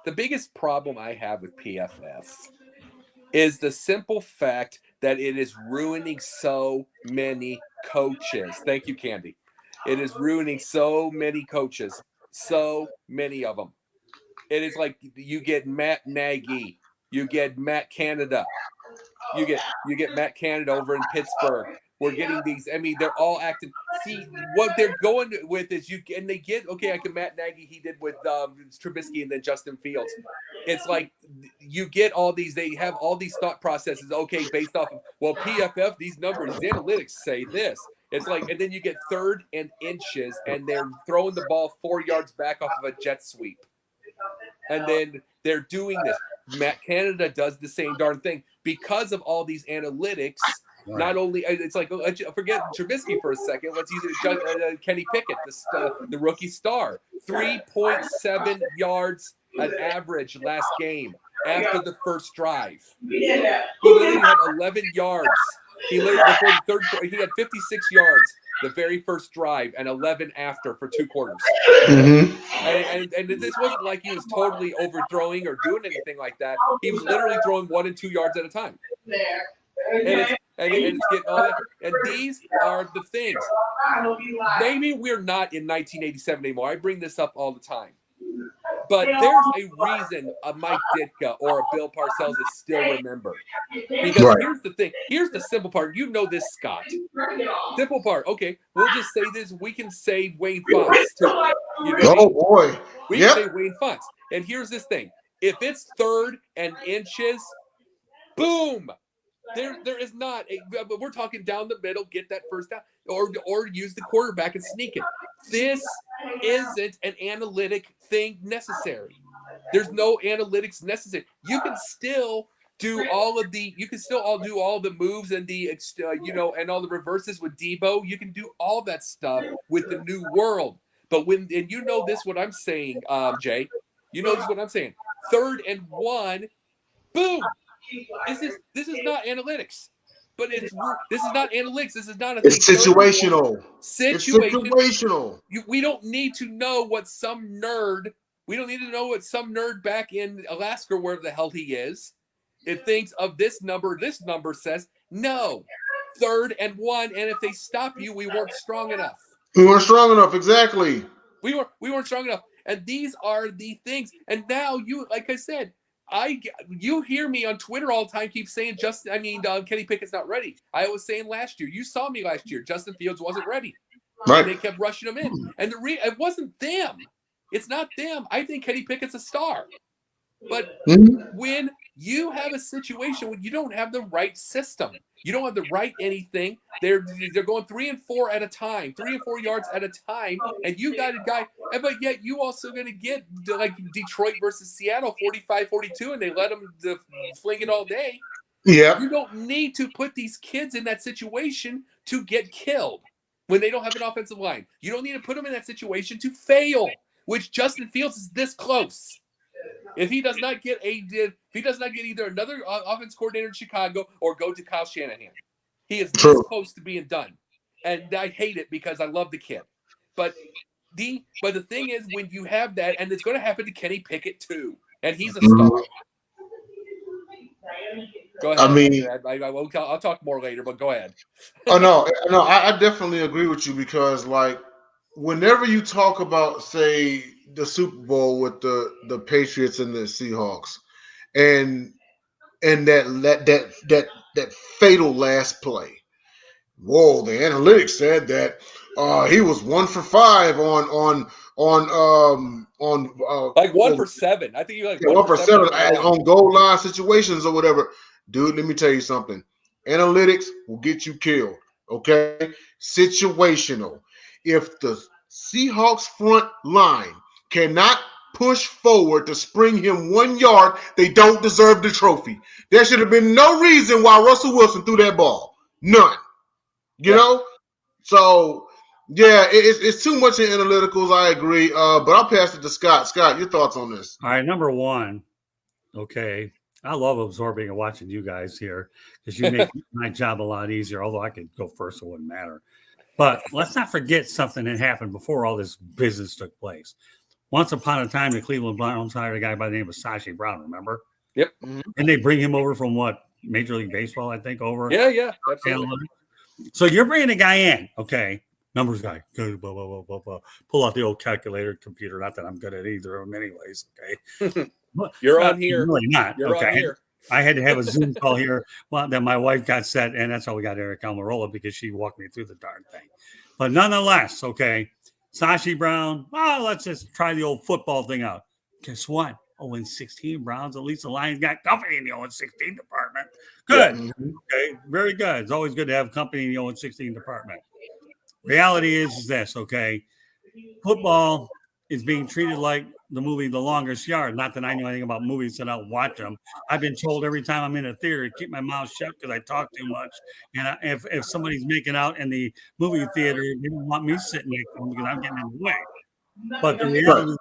Speaker 2: the biggest problem I have with PFF is the simple fact that it is ruining so many coaches. Thank you, Candy. It is ruining so many coaches, so many of them. It is like you get Matt Nagy, you get Matt Canada, you get Matt Canada over in Pittsburgh. We're getting these. I mean, they're all acting. See, what they're going with is Matt Nagy, he did with Trubisky and then Justin Fields. It's like you get all these. They have all these thought processes. Okay, based off of PFF, these numbers, these analytics say this. It's like, and then you get 3rd and inches, and they're throwing the ball 4 yards back off of a jet sweep, and then they're doing this. Matt Canada does the same darn thing because of all these analytics. Right. Not only it's like forget Trubisky for a second. Let's use it. Kenny Pickett, the rookie star, 3.7 yards an average last game. after the first drive. He literally had 11 yards. He literally before the third quarter, he had 56 yards the very first drive and 11 after for 2 quarters.
Speaker 1: Mm-hmm.
Speaker 2: And this wasn't like he was totally overthrowing or doing anything like that. He was literally throwing 1 and 2 yards at a time. And it's getting all that. And these are the things. Maybe we're not in 1987 anymore. I bring this up all the time. But there's a reason a Mike Ditka or a Bill Parcells is still remembered. Because here's the thing. Here's the simple part. You know this, Scott. Simple part. Okay, we'll just say this. We can say Wayne Fonts, too. You know
Speaker 1: oh, boy.
Speaker 2: We can say Wayne Fonts. And here's this thing. If it's 3rd and inches, boom. There is not but we're talking down the middle, get that first down, or use the quarterback and sneak it. This isn't an analytic thing necessary. There's no analytics necessary. You can still do all the moves and the and all the reverses with Debo. You can do all that stuff with the new world. But when what I'm saying, Jay, this is what I'm saying. 3rd and 1, boom. This is not analytics, but this is not analytics. This is not a thing.
Speaker 1: It's situational.
Speaker 2: It's
Speaker 1: situational.
Speaker 2: We don't need to know what some nerd. We don't need to know what some nerd back in Alaska, wherever the hell he is, it thinks of this number. This number says no, 3rd and 1, and if they stop you, we weren't strong enough.
Speaker 1: We weren't strong enough. Exactly.
Speaker 2: We weren't strong enough, and these are the things. And now like I said. You hear me on Twitter all the time keep saying Kenny Pickett's not ready. I was saying last year. You saw me last year. Justin Fields wasn't ready. Right. And they kept rushing him in. And it wasn't them. It's not them. I think Kenny Pickett's a star. But when you have a situation when you don't have the right system, you don't have the right anything, they're going 3 and 4 at a time, 3 and 4 yards at a time, and you got a guy, but yet you also going to get like Detroit versus Seattle 45-42, and they let them fling it all day.
Speaker 1: Yeah.
Speaker 2: You don't need to put these kids in that situation to get killed when they don't have an offensive line. You don't need to put them in that situation to fail, which Justin Fields is this close. If he does not get either another offense coordinator in Chicago or go to Kyle Shanahan, he is this close to being done. And I hate it because I love the kid. But the thing is, when you have that, and it's going to happen to Kenny Pickett too, and he's a star. Go ahead. I'll talk more later, but go ahead.
Speaker 1: I definitely agree with you because, like, whenever you talk about, say, the Super Bowl with the Patriots and the Seahawks, and that fatal last play. Whoa, the analytics said that he was 1 for 5 on
Speaker 2: like 1 for 7. I think you like
Speaker 1: 1 for 7 on goal line situations or whatever. Dude, let me tell you something. Analytics will get you killed. Okay, situational. If the Seahawks front line cannot push forward to spring him 1 yard, they don't deserve the trophy. There should have been no reason why Russell Wilson threw that ball. None. You know? So, yeah, it's too much in analyticals. I agree. But I'll pass it to Scott. Scott, your thoughts on this?
Speaker 3: All right, number one, okay, I love absorbing and watching you guys here because you make my job a lot easier, although I could go first, it wouldn't matter. But let's not forget something that happened before all this business took place. Once upon a time, the Cleveland Browns hired a guy by the name of Sashi Brown, remember?
Speaker 2: Yep.
Speaker 3: And they bring him over from what? Major League Baseball, I think, over.
Speaker 2: Yeah, absolutely.
Speaker 3: So you're bringing a guy in, okay, numbers guy, blah, blah, blah, blah, blah. Pull out the old calculator computer, not that I'm good at either of them anyways, okay?
Speaker 2: You're on here.
Speaker 3: Really not.
Speaker 2: You're
Speaker 3: okay.
Speaker 2: on here.
Speaker 3: I had to have a Zoom call here. Well, then my wife got set, and that's how we got Eric Almirola because she walked me through the darn thing. But nonetheless, okay, Sashi Brown, let's just try the old football thing out. Guess what? 0-16 Browns. At least the Lions got company in the 0-16 department. Good. Yeah. Okay, very good. It's always good to have company in the 0-16 department. Reality is this, okay? Football is being treated like the movie The Longest Yard. Not that I know anything about movies and I don't watch them. I've been told every time I'm in a theater to keep my mouth shut because I talk too much. And if somebody's making out in the movie theater, they don't want me sitting next to them because I'm getting in the way. But the reality,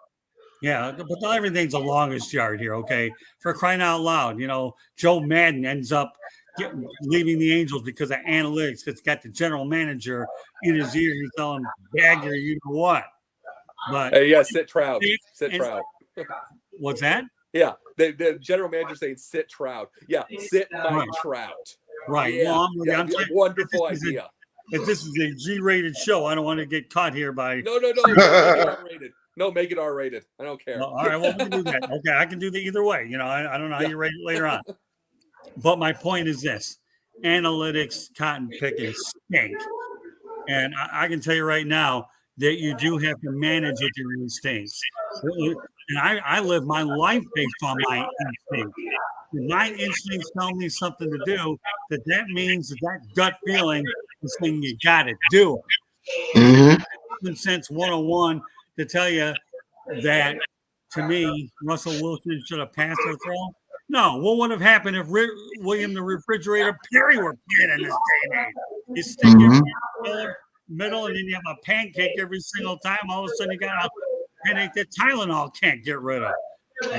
Speaker 3: Yeah, but not everything's the longest yard here, okay? For crying out loud, Joe Madden ends up leaving the Angels because of analytics. It's got the general manager in his ear. He's telling him, bag your you know what. But
Speaker 2: hey, yeah, sit Trout. Sit Trout.
Speaker 3: What's that?
Speaker 2: Yeah, the general manager saying sit Trout. Yeah, sit Mike Trout.
Speaker 3: Right.
Speaker 2: Yeah,
Speaker 3: well, I'm
Speaker 2: wonderful idea.
Speaker 3: If this is a G-rated show, I don't want to get caught here by.
Speaker 2: No. Make it R-rated. No, make it R-rated. I don't care.
Speaker 3: Well, all right, well, we can do that. Okay, I can do that either way. I don't know how you rate it later on. But my point is this: analytics, cotton picking stink, and I can tell you right now that you do have to manage it your instincts. And I live my life based on my instincts. If my instincts tell me something to do, that means that gut feeling is saying you got to do it.
Speaker 1: Mm-hmm.
Speaker 3: Common sense 101 to tell you that, to me, Russell Wilson should have passed the throw. No, what would have happened if William the Refrigerator Perry were playing in this day and age? You stick it in the middle, and then you have a pancake every single time. All of a sudden, you got a headache that Tylenol can't get rid of.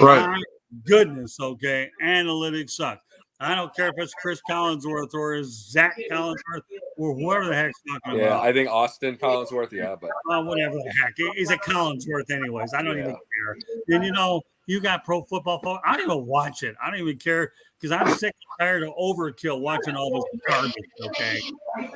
Speaker 1: Right.
Speaker 3: My goodness, okay. Analytics suck. I don't care if it's Chris Collinsworth or is Zach Collinsworth or whoever the heck's talking about.
Speaker 2: Yeah, I think Austin Collinsworth, but
Speaker 3: whatever the heck. He's a Collinsworth anyways. I don't even care. Then you got Pro Football. I don't even watch it. I don't even care because I'm sick and tired of overkill watching all this garbage, okay?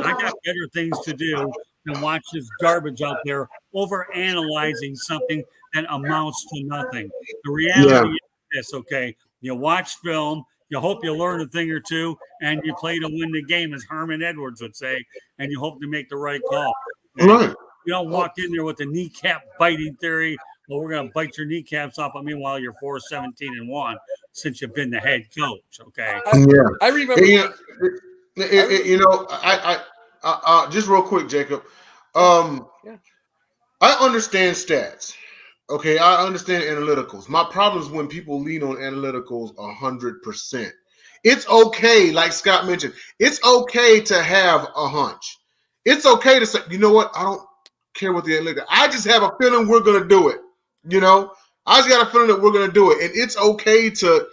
Speaker 3: I got better things to do than watch this garbage out there over analyzing something that amounts to nothing. The reality is this, okay? You watch film, you hope you learn a thing or two, and you play to win the game, as Herman Edwards would say, and you hope to make the right call.
Speaker 1: Right.
Speaker 3: You don't walk in there with the kneecap biting theory. Well, we're going to bite your kneecaps off. Meanwhile, you're 4-17-1 since you've been the head coach. Okay.
Speaker 2: I remember.
Speaker 1: I just real quick, Jacob. I understand stats. Okay, I understand analyticals. My problem is when people lean on analyticals 100%. It's okay, like Scott mentioned. It's okay to have a hunch. It's okay to say, you know what? I don't care what the analytics. I just have a feeling we're going to do it. I just got a feeling that we're going to do it, and it's okay to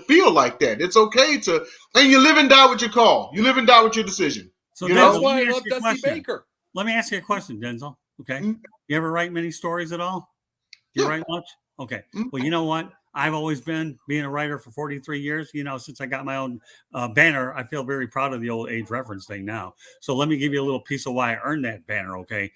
Speaker 1: feel like that. It's okay to, and you live and die with your call. You live and die with your decision.
Speaker 3: So
Speaker 2: that's why I love Dusty Baker.
Speaker 3: Let me ask you a question, Denzel. Okay, you ever write many stories at all? Do you write much? Okay. Well, you know what? I've always been being a writer for 43 years. Since I got my own banner, I feel very proud of the old age reference thing now. So let me give you a little piece of why I earned that banner. Okay.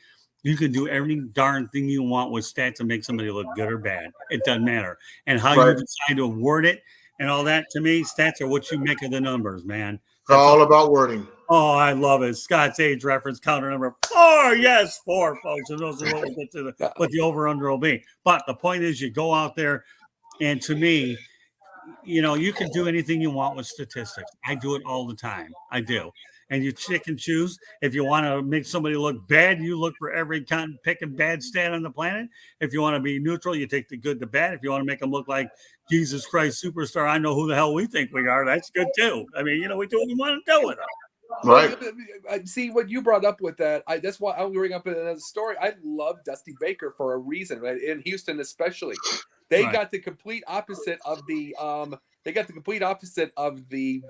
Speaker 3: You can do every darn thing you want with stats and make somebody look good or bad. It doesn't matter. And how you decide to word it and all that, to me, stats are what you make of the numbers, man.
Speaker 1: It's all about wording.
Speaker 3: Oh, I love it. Scott's age reference, counter number 4. Yes, 4, folks. And those are what we get to what the over-under will be. But the point is, you go out there, and to me, you can do anything you want with statistics. I do it all the time. I do. And you pick and choose. If you want to make somebody look bad, you look for every cotton picking bad stat on the planet. If you want to be neutral, you take the good, the bad. If you want to make them look like Jesus Christ superstar, I know who the hell we think we are. That's good too. I mean, we do what we want to do with them.
Speaker 1: Right.
Speaker 2: See what you brought up with that. That's why I'll bring up another story. I love Dusty Baker for a reason, right? In Houston especially. They got the complete opposite of the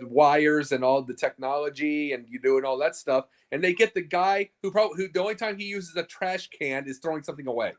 Speaker 2: wires and all the technology and you doing all that stuff. And they get the guy who the only time he uses a trash can is throwing something away.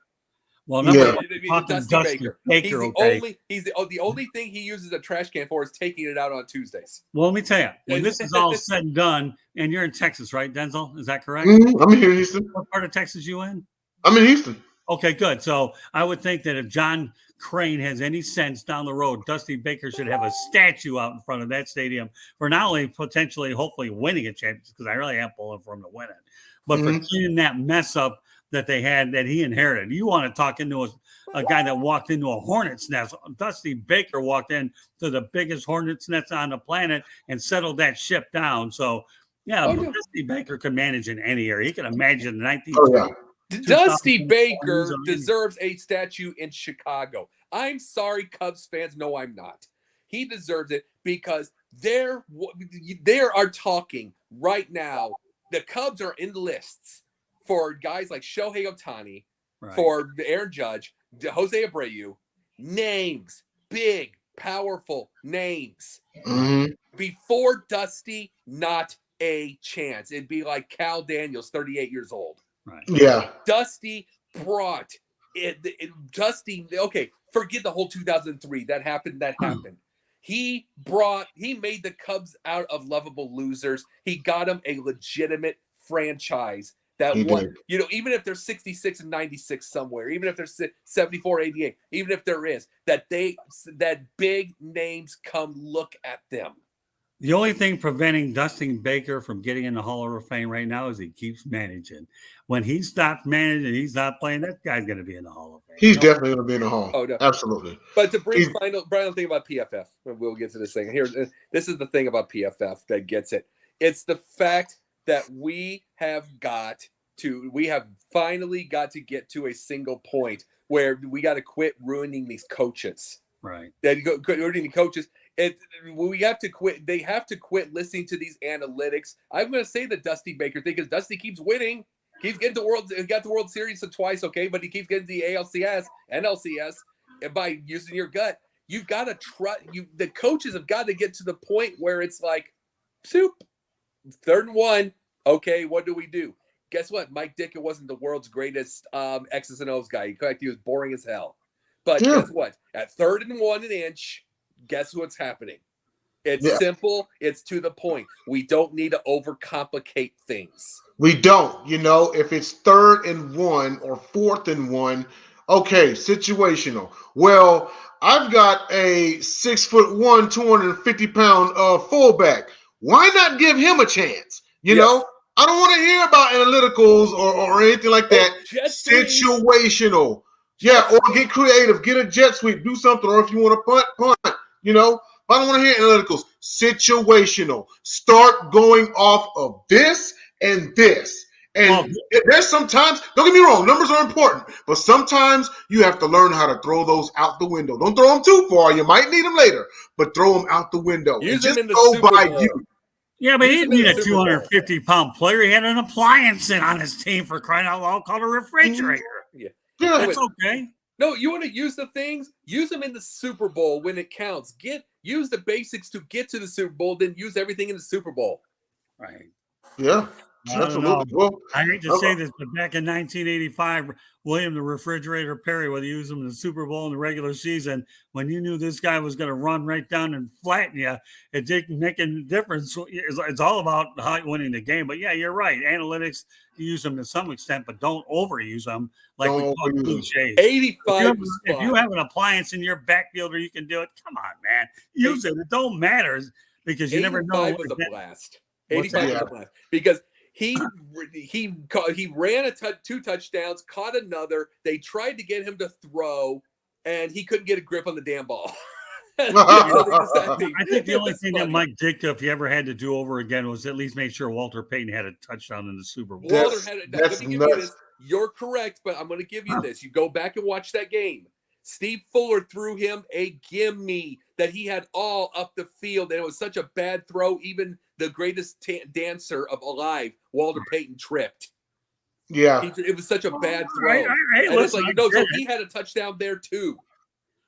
Speaker 3: Well,
Speaker 2: Dusty Baker. He's the only thing he uses a trash can for is taking it out on Tuesdays.
Speaker 3: Well, let me tell you, when this is all said and done, and you're in Texas, right, Denzel? Is that correct?
Speaker 1: I'm here in Houston.
Speaker 3: What part of Texas you in?
Speaker 1: I'm in Houston.
Speaker 3: Okay, good. So I would think that if John Crane has any sense down the road, Dusty Baker should have a statue out in front of that stadium for not only potentially, hopefully winning a championship, because I really am pulling for him to win it, but for cleaning that mess up that they had, that he inherited. You want to talk into a guy that walked into a hornet's nest. Dusty Baker walked into the biggest hornet's nest on the planet and settled that ship down. So, Dusty Baker could manage in any area. He could imagine the 1920s.
Speaker 2: Dusty Baker deserves a statue in Chicago. I'm sorry, Cubs fans. No, I'm not. He deserves it because they are talking right now. The Cubs are in lists for guys like Shohei Ohtani, for Aaron Judge, Jose Abreu, names, big, powerful names. Before Dusty, not a chance. It'd be like Cal Daniels, 38 years old.
Speaker 3: Right.
Speaker 1: Yeah.
Speaker 2: Dusty brought it. Dusty, okay, forget the whole 2003. That happened. He made the Cubs out of lovable losers. He got them a legitimate franchise that won. You know, even if they're 66 and 96 somewhere, even if they're 74, 88, even if there is, that big names come look at them.
Speaker 3: The only thing preventing Dustin Baker from getting in the Hall of Fame right now is he keeps managing. When he stops managing, he's not playing, that guy's going to be in the Hall of Fame.
Speaker 1: He's definitely going to be in the Hall.
Speaker 2: Oh, no.
Speaker 1: Absolutely.
Speaker 2: But to bring final thing about PFF, we'll get to this thing. Here, this is the thing about PFF that gets it. It's the fact that we have finally got to get to a single point where we got to quit ruining these coaches.
Speaker 3: Right.
Speaker 2: Quit ruining the coaches. We have to quit. They have to quit listening to these analytics. I'm going to say the Dusty Baker thing because Dusty keeps winning. Keeps getting got the World Series twice, okay, but he keeps getting the ALCS, NLCS by using your gut. You've got to trust. The coaches have got to get to the point where it's like, soup, 3rd and 1. Okay, what do we do? Guess what? Mike Ditka wasn't the world's greatest X's and O's guy. In fact, he was boring as hell. But guess what? At 3rd and 1 an inch, guess what's happening? It's simple. It's to the point. We don't need to overcomplicate things.
Speaker 1: We don't. You know, if it's 3rd and 1 or 4th and 1, okay, situational. Well, I've got a 6'1", 250-pound fullback. Why not give him a chance? You know, I don't want to hear about analyticals or anything like that. Situational. Yeah, or get creative, get a jet sweep, do something, or if you want to punt, you know. I don't want to hear analyticals. Situational. Start going off of this and this. And there's sometimes, don't get me wrong, numbers are important, but sometimes you have to learn how to throw those out the window. Don't throw them too far. You might need them later, but throw them out the window.
Speaker 2: Use
Speaker 1: just
Speaker 2: them in the
Speaker 1: go
Speaker 2: Super
Speaker 1: by
Speaker 2: Bowl.
Speaker 1: you.
Speaker 3: Yeah, but he didn't need a 250-pound player. He had an appliance on his team, for crying out loud, called a refrigerator.
Speaker 2: Yeah.
Speaker 3: That's okay.
Speaker 2: No, you want to use the things? Use them in the Super Bowl when it counts. Use the basics to get to the Super Bowl, then use everything in the Super Bowl.
Speaker 3: Right.
Speaker 1: Yeah.
Speaker 3: Absolutely. Well, I hate to say this, but back in 1985, William the Refrigerator Perry, whether you use him in the Super Bowl in the regular season, when you knew this guy was going to run right down and flatten you, it didn't make a difference. It's all about winning the game. But yeah, you're right. Analytics, you use them to some extent, but don't overuse them like we call cliches.
Speaker 2: 85.
Speaker 3: If you have an appliance in your backfield where you can do it, come on, man. Use it. It don't matter because you never know.
Speaker 2: 85 was a blast. 85 was a blast because he ran 2 touchdowns, caught another. They tried to get him to throw, and he couldn't get a grip on the damn ball.
Speaker 3: I think the only thing that Mike Ditka, if he ever had to do over again, was at least make sure Walter Payton had a touchdown in the Super Bowl.
Speaker 2: Walter had it. Let me give you this. You're correct, but I'm going to give you this. You go back and watch that game. Steve Fuller threw him a gimme that he had all up the field, and it was such a bad throw. Even the greatest dancer of alive, Walter Payton, tripped.
Speaker 1: Yeah,
Speaker 2: it was such a bad throw. And it's like, so he had a touchdown there too.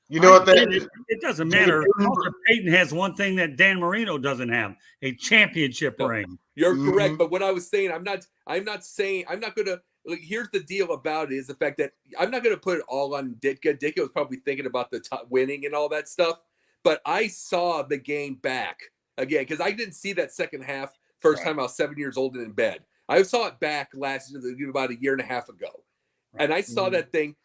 Speaker 1: You know what?
Speaker 3: It doesn't matter. Walter Payton has one thing that Dan Marino doesn't have: a championship ring.
Speaker 2: You're correct, but what I was saying, I'm not going to. Here's the deal about it is the fact that I'm not going to put it all on Ditka. Ditka was probably thinking about the winning and all that stuff, but I saw the game back again because I didn't see that second half first time I was 7 years old and in bed. I saw it back about a year and a half ago, and I saw that thing.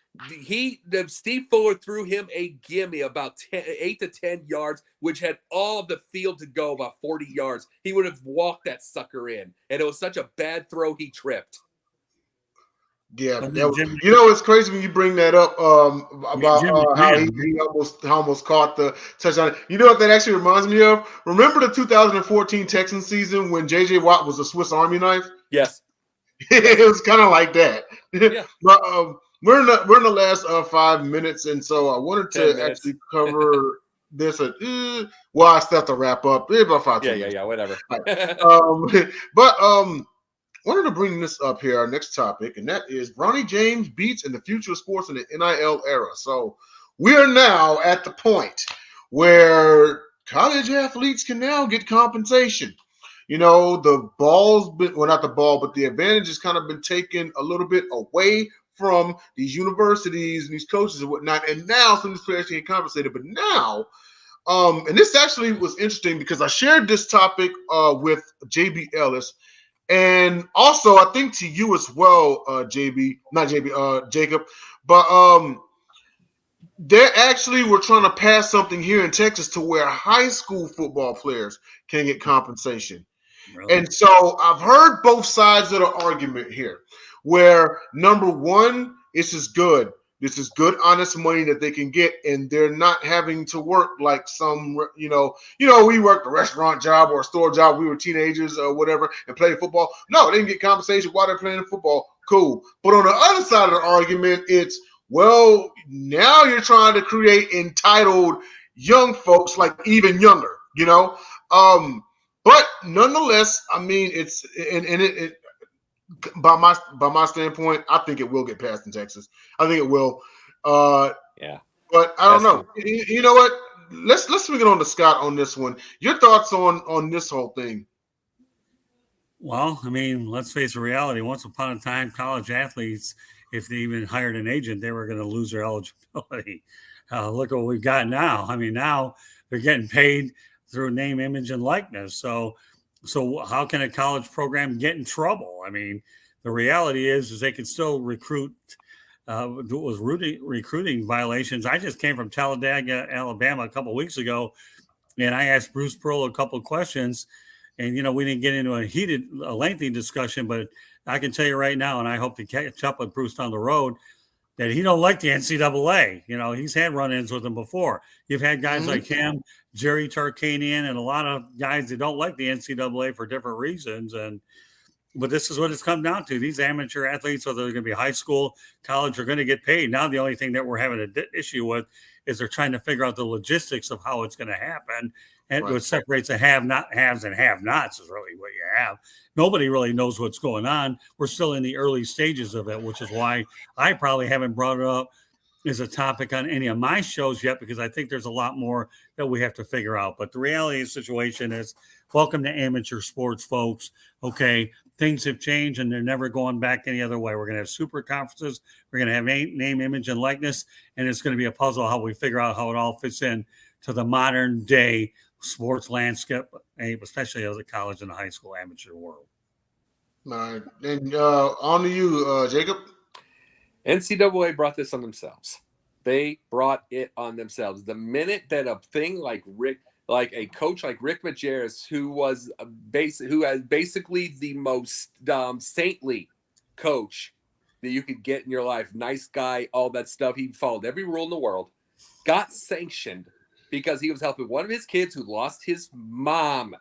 Speaker 2: Steve Fuller threw him a gimme about 8 to 10 yards, which had all of the field to go about 40 yards. He would have walked that sucker in, and it was such a bad throw he tripped.
Speaker 1: Yeah, you know it's crazy when you bring that up about how he almost caught the touchdown. You know what that actually reminds me of? Remember the 2014 Texans season when J.J. Watt was a Swiss Army knife?
Speaker 2: Yes,
Speaker 1: it was kind of like that.
Speaker 2: Yeah.
Speaker 1: But we're in the last 5 minutes, and so I wanted to actually cover this. I still have to wrap up. About 5 minutes.
Speaker 2: Yeah, whatever.
Speaker 1: wanted to bring this up here, our next topic, and that is Bronny James beats in the future of sports in the NIL era. So we are now at the point where college athletes can now get compensation. You know, the not the ball, but the advantage has kind of been taken a little bit away from these universities and these coaches and whatnot. And now some of these players can get compensated. But now, and this actually was interesting because I shared this topic with JB Ellis. And also, I think to you as well, Jacob, but they actually were trying to pass something here in Texas to where high school football players can get compensation. Really? And so I've heard both sides of the argument here, where number one, this is good. This is good, honest money that they can get, and they're not having to work like some, we worked a restaurant job or a store job. We were teenagers or whatever and played football. No, they didn't get compensation while they're playing football. Cool. But on the other side of the argument, it's, well, now you're trying to create entitled young folks, like even younger, But nonetheless, I mean, it's it by my standpoint, I think it will get passed in Texas. I think it will.
Speaker 2: Yeah.
Speaker 1: But I don't know. You know what? Let's swing it on to Scott on this one. Your thoughts on this whole thing?
Speaker 3: Well, I mean, let's face the reality. Once upon a time, college athletes, if they even hired an agent, they were going to lose their eligibility. Look at what we've got now. I mean, now they're getting paid through name, image, and likeness. So how can a college program get in trouble? I mean, the reality is they can still recruit. Recruiting violations. I just came from Talladega, Alabama, a couple of weeks ago, and I asked Bruce Pearl a couple of questions. And, we didn't get into a lengthy discussion, but I can tell you right now, and I hope to catch up with Bruce down the road, that he don't like the NCAA. He's had run-ins with them before. You've had guys like him, Jerry Tarkanian, and a lot of guys that don't like the NCAA for different reasons. But this is what it's come down to. These amateur athletes, whether they're going to be high school, college, are going to get paid. Now the only thing that we're having an issue with is they're trying to figure out the logistics of how it's going to happen. And what separates the haves and have-nots is really what you have. Nobody really knows what's going on. We're still in the early stages of it, which is why I probably haven't brought it up as a topic on any of my shows yet, because I think there's a lot more that we have to figure out. But the reality of the situation is, welcome to amateur sports, folks. Okay, things have changed, and they're never going back any other way. We're going to have super conferences. We're going to have name, image, and likeness, and it's going to be a puzzle how we figure out how it all fits in to the modern day sports landscape, especially as a college and a high school amateur world.
Speaker 1: All right. And on to you, Jacob.
Speaker 2: NCAA brought this on themselves. They brought it on themselves. The minute that a thing like a coach like Rick Majerus, who has basically the most saintly coach that you could get in your life, nice guy, all that stuff, he followed every rule in the world, got sanctioned because he was helping one of his kids who lost his mom,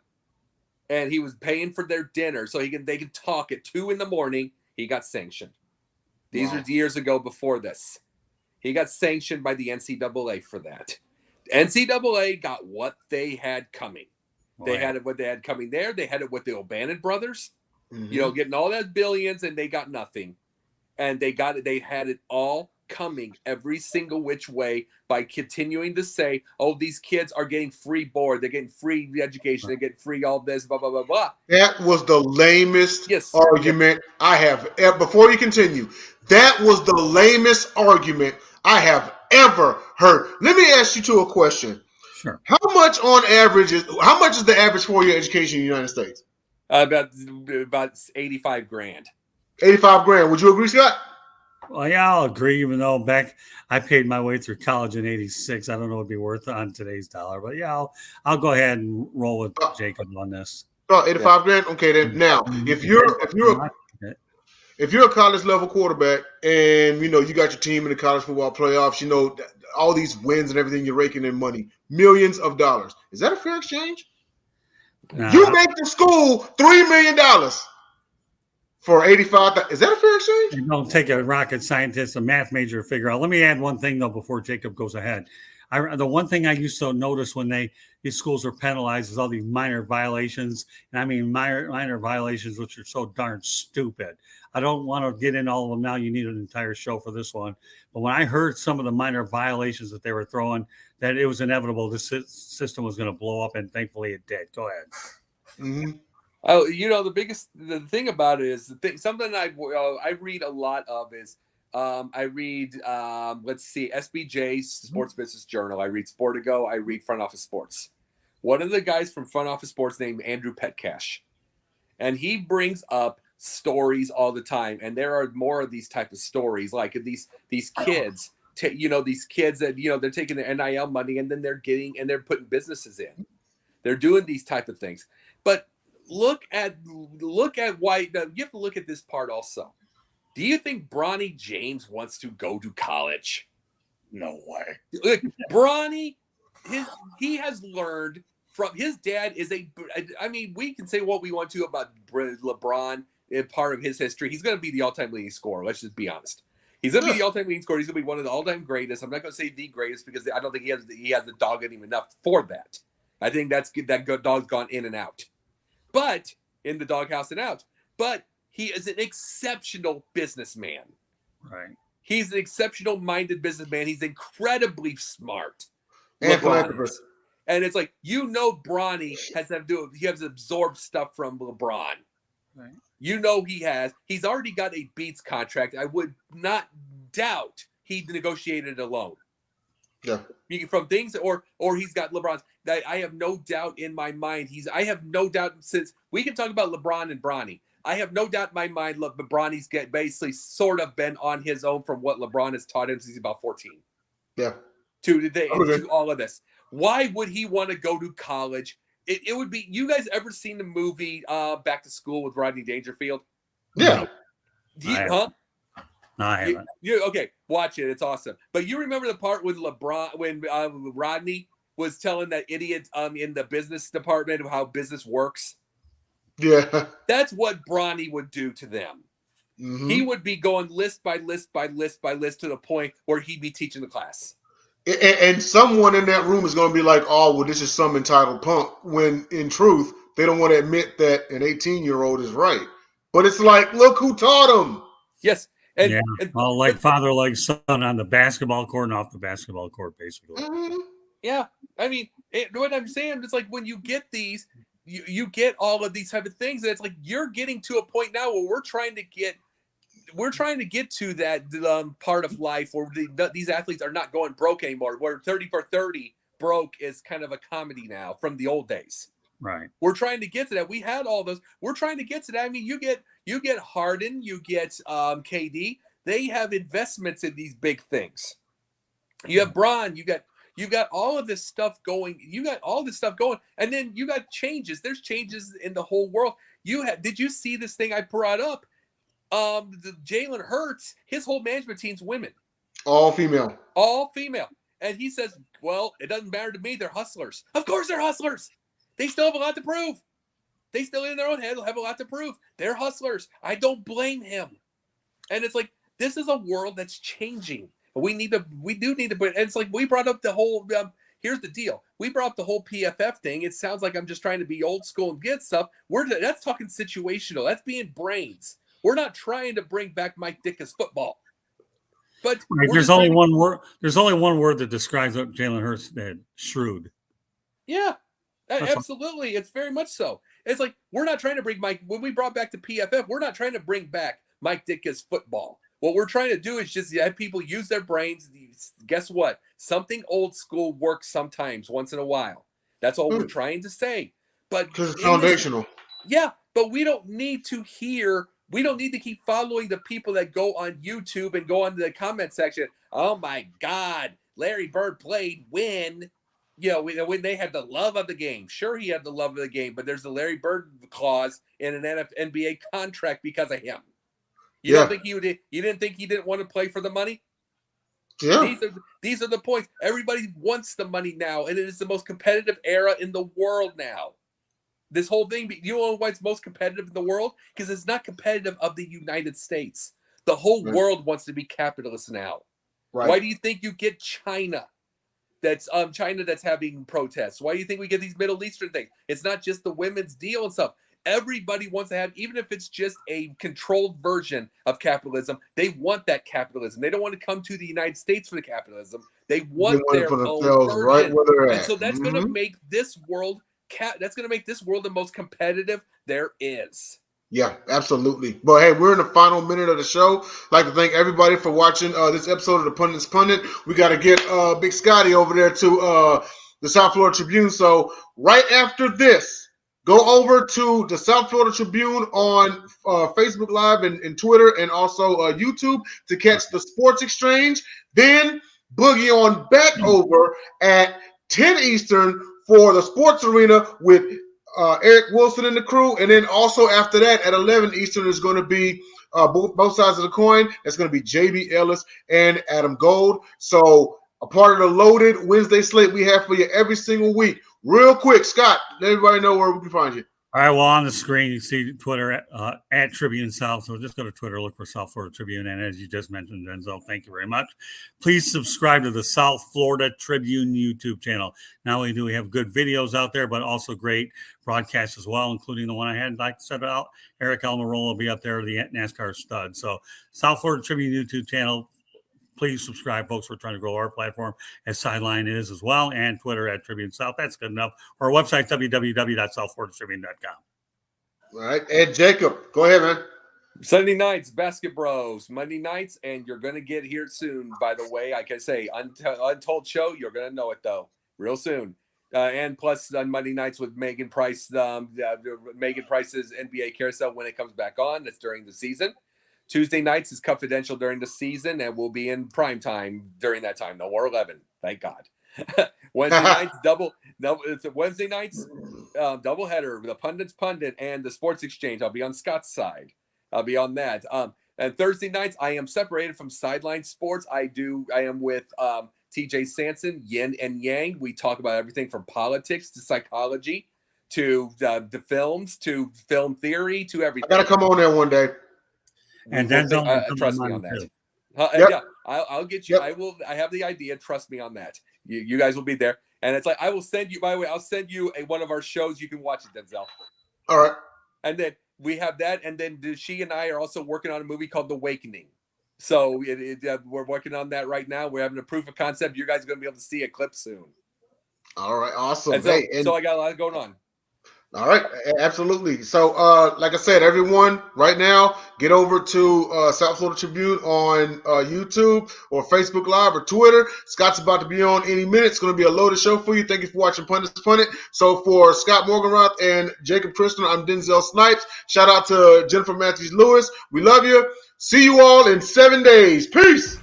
Speaker 2: and he was paying for their dinner so they could talk at 2 a.m. He got sanctioned. These were years ago before this. He got sanctioned by the NCAA for that. NCAA got what they had coming. They had what they had coming there. They had it with the O'Bannon brothers, getting all that billions, and they got nothing. And they had it all coming every single which way by continuing to say, oh, these kids are getting free board, they're getting free education, they're getting free all this, blah, blah, blah, blah.
Speaker 1: That was the lamest argument I have ever. Before you continue, that was the lamest argument I have ever heard. Let me ask you two a question.
Speaker 3: Sure.
Speaker 1: How much is the average 4-year education in the United States?
Speaker 2: About $85,000.
Speaker 1: $85,000. Would you agree, Scott?
Speaker 3: Well, yeah, I'll agree, even though I paid my way through college in '86. I don't know what it'd be worth on today's dollar, but yeah, I'll go ahead and roll with Jacob on this.
Speaker 1: Oh, $85,000. Okay, then now if you're a college level quarterback and you got your team in the college football playoffs, all these wins and everything, you're raking in money, millions of dollars. Is that a fair exchange? Nah. You make the school $3 million. For 85,000, is that a fair exchange?
Speaker 3: Don't take a rocket scientist, a math major to figure out. Let me add one thing though before Jacob goes ahead. The one thing I used to notice when these schools are penalized is all these minor violations, and I mean minor violations which are so darn stupid. I don't want to get into all of them now. You need an entire show for this one. But when I heard some of the minor violations that they were throwing, that it was inevitable the system was going to blow up, and thankfully it did. Go ahead.
Speaker 2: Mm-hmm. Oh, the thing about it is something I read a lot of is I read let's see, SBJ's Sports Business Journal. I read Sportigo. I read Front Office Sports. One of the guys from Front Office Sports named Andrew Petcash, and he brings up stories all the time. And there are more of these type of stories, like these kids. These kids that they're taking their NIL money and then they're putting businesses in. They're doing these type of things, but look at why you have to look at this part also. Do you think Bronny James wants to go to college?
Speaker 3: No way.
Speaker 2: Look, Bronny, he has learned from his dad we can say what we want to about LeBron in part of his history. He's going to be the all-time leading scorer. Let's just be honest. He's going to be the all-time leading scorer. He's going to be one of the all-time greatest. I'm not going to say the greatest because I don't think he has the dog in him enough for that. I think that dog's gone in and out. But in the doghouse and out. But he is an exceptional businessman.
Speaker 3: Right.
Speaker 2: He's an exceptional minded businessman. He's incredibly smart.
Speaker 1: And philanthropist.
Speaker 2: And it's like, Bronny has absorbed stuff from LeBron.
Speaker 3: Right.
Speaker 2: He has. He's already got a Beats contract. I would not doubt he negotiated it alone.
Speaker 1: Yeah.
Speaker 2: From things, or he's got LeBron's. That I have no doubt in my mind. I have no doubt, since we can talk about LeBron and Bronny. I have no doubt in my mind. Look, Bronny's basically sort of been on his own from what LeBron has taught him since he's about 14.
Speaker 1: Yeah.
Speaker 2: To all of this. Why would he want to go to college? It would be. You guys ever seen the movie Back to School with Rodney Dangerfield?
Speaker 1: Yeah.
Speaker 2: No,
Speaker 3: I haven't.
Speaker 2: Okay, watch it. It's awesome. But you remember the part when Rodney was telling that idiot in the business department of how business works?
Speaker 1: Yeah.
Speaker 2: That's what Bronny would do to them. Mm-hmm. He would be going list by list by list by list to the point where he'd be teaching the class.
Speaker 1: And someone in that room is going to be like, oh, well, this is some entitled punk, when in truth, they don't want to admit that an 18-year-old is right. But it's like, look who taught him.
Speaker 2: Yes.
Speaker 3: Like father, like son on the basketball court and off the basketball court, basically.
Speaker 1: Mm-hmm.
Speaker 2: Yeah. I mean, what I'm saying is like when you get these, you get all of these type of things. And it's like you're getting to a point now where we're trying to get to that part of life where these athletes are not going broke anymore, where 30 for 30 broke is kind of a comedy now from the old days.
Speaker 3: Right.
Speaker 2: We're trying to get to that. We had all those. We're trying to get to that. I mean, you get Harden, you get KD. They have investments in these big things. You have Bron. You got all of this stuff going. And then you got changes. There's changes in the whole world. Did you see this thing I brought up? Jalen Hurts, his whole management team's women.
Speaker 1: All female.
Speaker 2: And he says, well, it doesn't matter to me. They're hustlers. Of course they're hustlers. They still have a lot to prove. They still in their own head have a lot to prove. They're hustlers. I don't blame him. And it's like, this is a world that's changing. We do need to put, and it's like, we brought up the whole, here's the deal. We brought up the whole PFF thing. It sounds like I'm just trying to be old school and get stuff. That's talking situational. That's being brains. We're not trying to bring back Mike Ditka's football. But
Speaker 3: right, there's only one word. There's only one word that describes what Jalen Hurts did: shrewd.
Speaker 2: Yeah, absolutely. It's very much so. It's like we're not trying to bring Mike. When we brought back the PFF, we're not trying to bring back Mike Ditka's football. What we're trying to do is just have people use their brains. Guess what? Something old school works sometimes, once in a while. That's all we're trying to say. But
Speaker 1: because it's foundational.
Speaker 2: But we don't need to hear. We don't need to keep following the people that go on YouTube and go into the comment section. Oh my God, Larry Bird played when they had the love of the game. Sure, he had the love of the game, but there's the Larry Bird clause in an NBA contract because of him. You don't think you didn't think he didn't want to play for the money?
Speaker 1: Yeah.
Speaker 2: These are the points. Everybody wants the money now, and it is the most competitive era in the world now. This whole thing, you know why it's most competitive in the world? Because it's not competitive of the United States. The whole world wants to be capitalist now. Right. Why do you think you get China? that's China that's having protests? Why do you think we get these Middle Eastern things? It's not just the women's deal and stuff. Everybody wants to have, even if it's just a controlled version of capitalism, they want that capitalism. They don't want to come to the United States for the capitalism. They want their own version.
Speaker 1: Right where they're at.
Speaker 2: And so that's going to make this world the most competitive there is.
Speaker 1: Yeah, absolutely. But hey, we're in the final minute of the show. I'd like to thank everybody for watching this episode of the Pundit's Pundit. We got to get Big Scotty over there to the South Florida Tribune. So right after this, go over to the South Florida Tribune on Facebook Live and Twitter and also YouTube to catch the Sports Exchange. Then boogie on back over at 10 Eastern for the Sports Arena with Eric Wilson and the crew. And then also after that at 11 Eastern is going to be both sides of the coin. It's going to be JB Ellis and Adam Gold. So a part of the loaded Wednesday slate we have for you every single week. Real quick, Scott, let everybody know where we can find you.
Speaker 3: All right, well, on the screen, you see Twitter at Tribune South. So just go to Twitter, look for South Florida Tribune. And as you just mentioned, Denzel, thank you very much. Please subscribe to the South Florida Tribune YouTube channel. Not only do we have good videos out there, but also great broadcasts as well, including the one I had like to set out. Eric Almirola will be up there, the NASCAR stud. So South Florida Tribune YouTube channel. Please subscribe, folks. We're trying to grow our platform as Sideline is as well, and Twitter at Tribune South. That's good enough. Our website, www.southfloridatribune.com.
Speaker 1: All right. And Jacob, go ahead, man.
Speaker 2: Sunday nights, Basket Bros. Monday nights, and you're going to get here soon, by the way. Like I say, Untold Show, you're going to know it, though, real soon. And plus on Monday nights with Megan Price, Megan Price's NBA Carousel when it comes back on. That's during the season. Tuesday nights is confidential during the season, and we'll be in prime time during that time. No more 11, thank God. Wednesday nights, Wednesday nights, double header, the Pundit's Pundit and the Sports Exchange. I'll be on Scott's side. I'll be on that. And Thursday nights, I am separated from Sideline Sports. I am with TJ Sanson, Yin and Yang. We talk about everything from politics to psychology to the films to film theory to everything.
Speaker 1: I gotta come on there one day.
Speaker 3: And Denzel,
Speaker 2: trust me on that.
Speaker 1: Yep.
Speaker 2: Yeah, I'll get you. Yep. I have the idea. Trust me on that. You guys will be there. And it's like, I will send you, by the way, I'll send you one of our shows. You can watch it, Denzel.
Speaker 1: All right.
Speaker 2: And then we have that. And then she and I are also working on a movie called The Awakening. So we're working on that right now. We're having a proof of concept. You guys are going to be able to see a clip soon.
Speaker 1: All right. Awesome.
Speaker 2: And so I got a lot going on.
Speaker 1: All right, absolutely. So, like I said, everyone, right now, get over to South Florida Tribune on YouTube or Facebook Live or Twitter. Scott's about to be on any minute. It's going to be a loaded show for you. Thank you for watching Pundit's Pundit. So, for Scott Morganroth and Jacob Christner, I'm Denzel Snipes. Shout out to Jennifer Matthews-Lewis. We love you. See you all in 7 days. Peace.